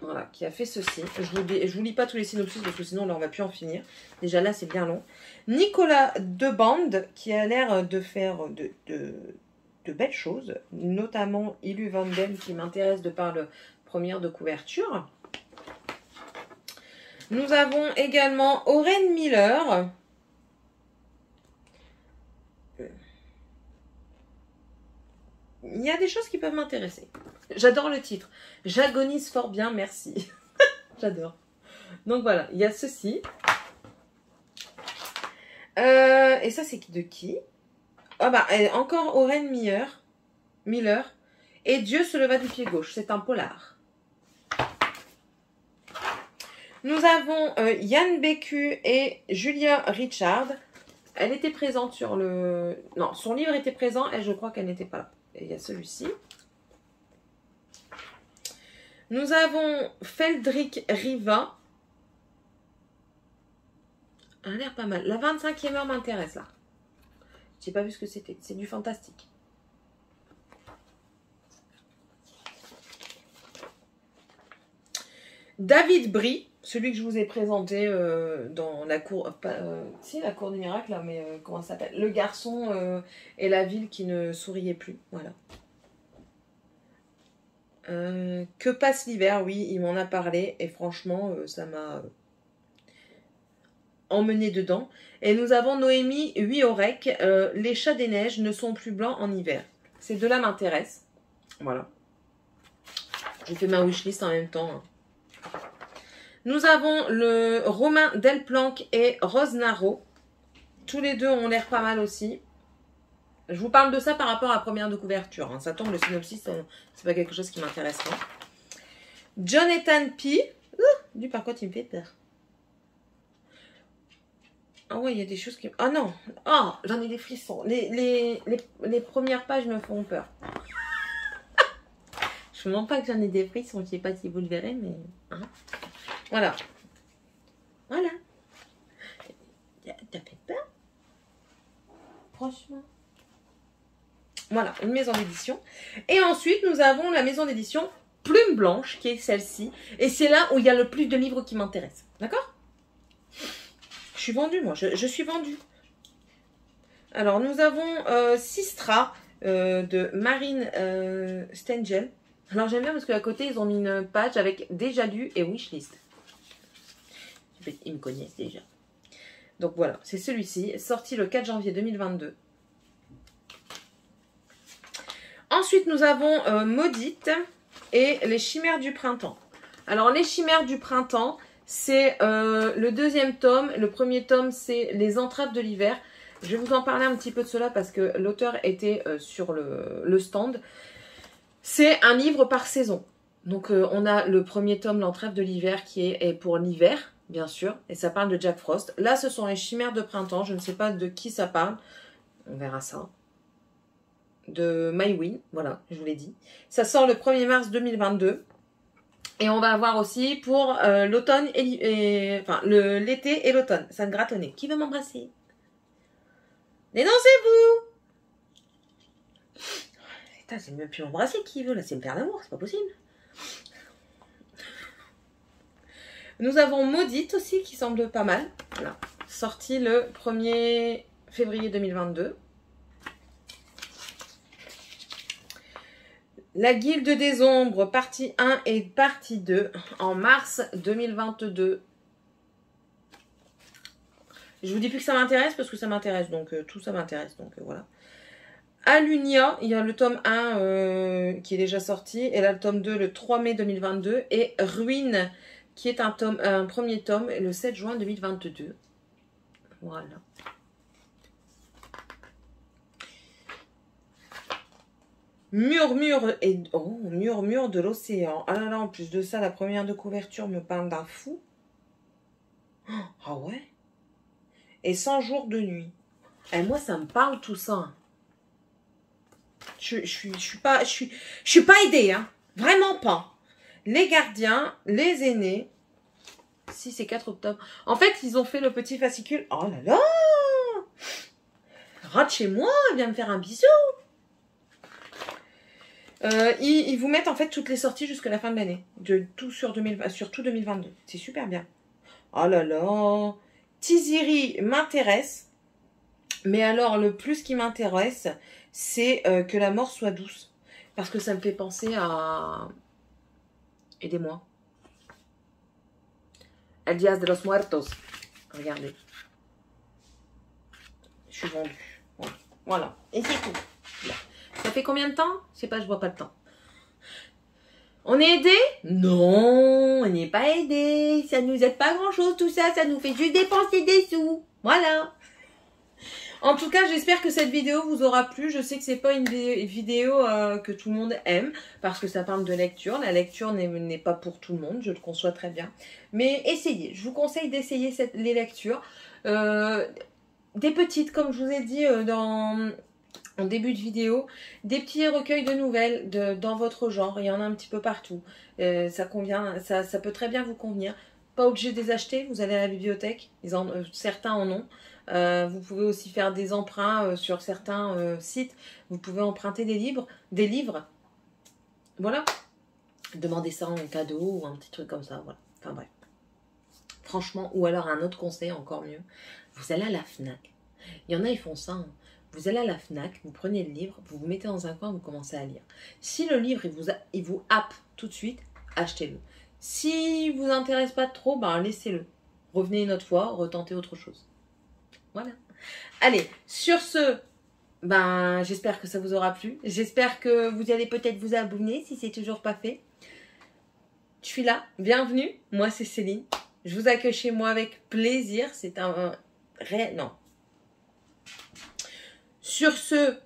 voilà, qui a fait ceci. Je vous lis pas tous les synopsis parce que sinon là on va plus en finir. Déjà là c'est bien long. Nicolas Debande qui a l'air de faire de belles choses, notamment Ilu Van Den qui m'intéresse de par le première de couverture. Nous avons également Oren Miller. Il y a des choses qui peuvent m'intéresser. J'adore le titre. J'agonise fort bien, merci. J'adore. Donc voilà, il y a ceci. Et ça, c'est de qui? Ah bah, encore Oren Miller. Et Dieu se leva du pied gauche. C'est un polar. Nous avons Yann Bécu et Julia Richard. Elle était présente sur le... Non, son livre était présent et je crois qu'elle n'était pas là. Et il y a celui-ci. Nous avons Feldric Riva. Elle a l'air pas mal. La 25e heure m'intéresse là. J'ai pas vu ce que c'était. C'est du fantastique. David Brie. Celui que je vous ai présenté dans la cour... si, la cour des miracles, là, mais comment ça s'appelle? Le garçon et la ville qui ne souriait plus. Voilà. Que passe l'hiver? Oui, il m'en a parlé. Et franchement, ça m'a emmené dedans. Et nous avons Noémie Huyorek. Les chats des neiges ne sont plus blancs en hiver. Ces deux-là m'intéressent. Voilà. J'ai fait ma wishlist en même temps. Nous avons le Romain Delplanque et Rose Naro. Tous les deux ont l'air pas mal aussi. Je vous parle de ça par rapport à la première de couverture. Hein. Ça tombe, le synopsis, c'est pas quelque chose qui m'intéressera. Jonathan P. Du par quoi tu me fais peur? Ah ouais, il y a des choses qui... Ah non. Oh, j'en ai des frissons. Les premières pages me font peur. Je ne mens pas que j'en ai des frissons. Je ne sais pas si vous le verrez, mais... Hein. Voilà. Voilà. T'as fait peur? Franchement. Voilà, une maison d'édition. Et ensuite, nous avons la maison d'édition Plume Blanche, qui est celle-ci. Et c'est là où il y a le plus de livres qui m'intéressent. D'accord? Je suis vendue, moi. Je suis vendue. Alors, nous avons Sistra de Marine Stengel. Alors, j'aime bien parce qu'à côté, ils ont mis une page avec déjà lu et wishlist. Ils me connaissent déjà. Donc, voilà, c'est celui-ci. Sorti le 4 janvier 2022. Ensuite, nous avons Maudite et les chimères du printemps. Alors, les chimères du printemps, c'est le deuxième tome. Le premier tome, c'est les entraves de l'hiver. Je vais vous en parler un petit peu de cela parce que l'auteur était sur le stand. C'est un livre par saison. Donc, on a le premier tome, l'entrave de l'hiver, qui est pour l'hiver, bien sûr. Et ça parle de Jack Frost. Là, ce sont les chimères de printemps. Je ne sais pas de qui ça parle. On verra ça. De MyWin, voilà, je vous l'ai dit. Ça sort le 1er mars 2022. Et on va avoir aussi pour l'automne enfin, l'été et l'automne. Ça me gratonnait. Qui veut m'embrasser? Dénoncez-vous! Putain, c'est même plus m'embrasser qui veut, là, c'est me faire l'amour, c'est pas possible. Nous avons Maudite aussi, qui semble pas mal. Voilà. Sorti le 1er février 2022. La Guilde des Ombres, partie 1 et partie 2, en mars 2022. Je vous dis plus que ça m'intéresse, parce que ça m'intéresse, donc tout ça m'intéresse, donc voilà. Alunia, il y a le tome 1 qui est déjà sorti, et là le tome 2 le 3 mai 2022, et Ruine, qui est un premier tome, le 7 juin 2022. Voilà. Murmure et Murmure de l'océan. Ah là là, en plus de ça, la première de couverture me parle d'un fou. Ah ouais. Et 100 jours de nuit. Et moi, ça me parle tout ça. Je suis pas aidée, hein. Vraiment pas. Les gardiens, les aînés. Si, c'est 4 octobre. En fait, ils ont fait le petit fascicule. Oh là là. Rentre chez moi, viens me faire un bisou. Ils vous mettent en fait toutes les sorties jusqu'à la fin de l'année. Sur tout 2022. C'est super bien. Oh là là. Tiziri m'intéresse. Mais alors, le plus qui m'intéresse, c'est que la mort soit douce. Parce que ça me fait penser à... Aidez-moi. El Días de los Muertos. Regardez. Je suis vendue. Voilà. Et c'est tout. Là. Ça fait combien de temps? Je sais pas, je vois pas le temps. On est aidé? Non, on n'est pas aidé. Ça nous aide pas grand chose tout ça. Ça nous fait juste dépenser des sous. Voilà. En tout cas, j'espère que cette vidéo vous aura plu. Je sais que c'est pas une vidéo que tout le monde aime parce que ça parle de lecture. La lecture n'est pas pour tout le monde, je le conçois très bien. Mais essayez. Je vous conseille d'essayer les lectures. Des petites, comme je vous ai dit en début de vidéo, des petits recueils de nouvelles dans votre genre. Il y en a un petit peu partout. Ça peut très bien vous convenir. Pas obligé de les acheter, vous allez à la bibliothèque. Certains en ont. Vous pouvez aussi faire des emprunts sur certains sites. Vous pouvez emprunter des livres. Voilà. Demandez ça en cadeau ou un petit truc comme ça. Voilà. Enfin bref. Franchement, ou alors un autre conseil encore mieux, vous allez à la FNAC. Il y en a, ils font ça. Hein. Vous allez à la FNAC, vous prenez le livre, vous vous mettez dans un coin, vous commencez à lire. Si le livre, il vous happe tout de suite, achetez-le. Si vous intéresse pas trop, ben laissez-le. Revenez une autre fois, retentez autre chose. Voilà. Allez, sur ce, ben j'espère que ça vous aura plu. J'espère que vous allez peut-être vous abonner si c'est toujours pas fait. Je suis là, bienvenue. Moi c'est Céline. Je vous accueille chez moi avec plaisir. C'est un réel... Non. Sur ce,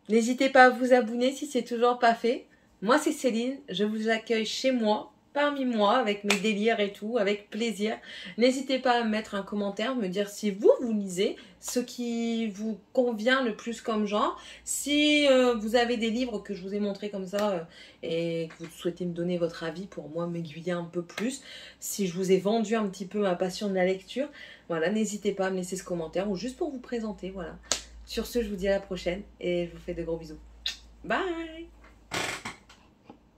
n'hésitez pas à vous abonner si c'est toujours pas fait. Moi c'est Céline. Je vous accueille chez moi, parmi moi, avec mes délires et tout, avec plaisir. N'hésitez pas à mettre un commentaire, me dire si vous lisez, ce qui vous convient le plus comme genre. Si vous avez des livres que je vous ai montrés comme ça et que vous souhaitez me donner votre avis pour moi m'aiguiller un peu plus. Si je vous ai vendu un petit peu ma passion de la lecture, voilà, n'hésitez pas à me laisser ce commentaire ou juste pour vous présenter, voilà. Sur ce, je vous dis à la prochaine et je vous fais de gros bisous. Bye!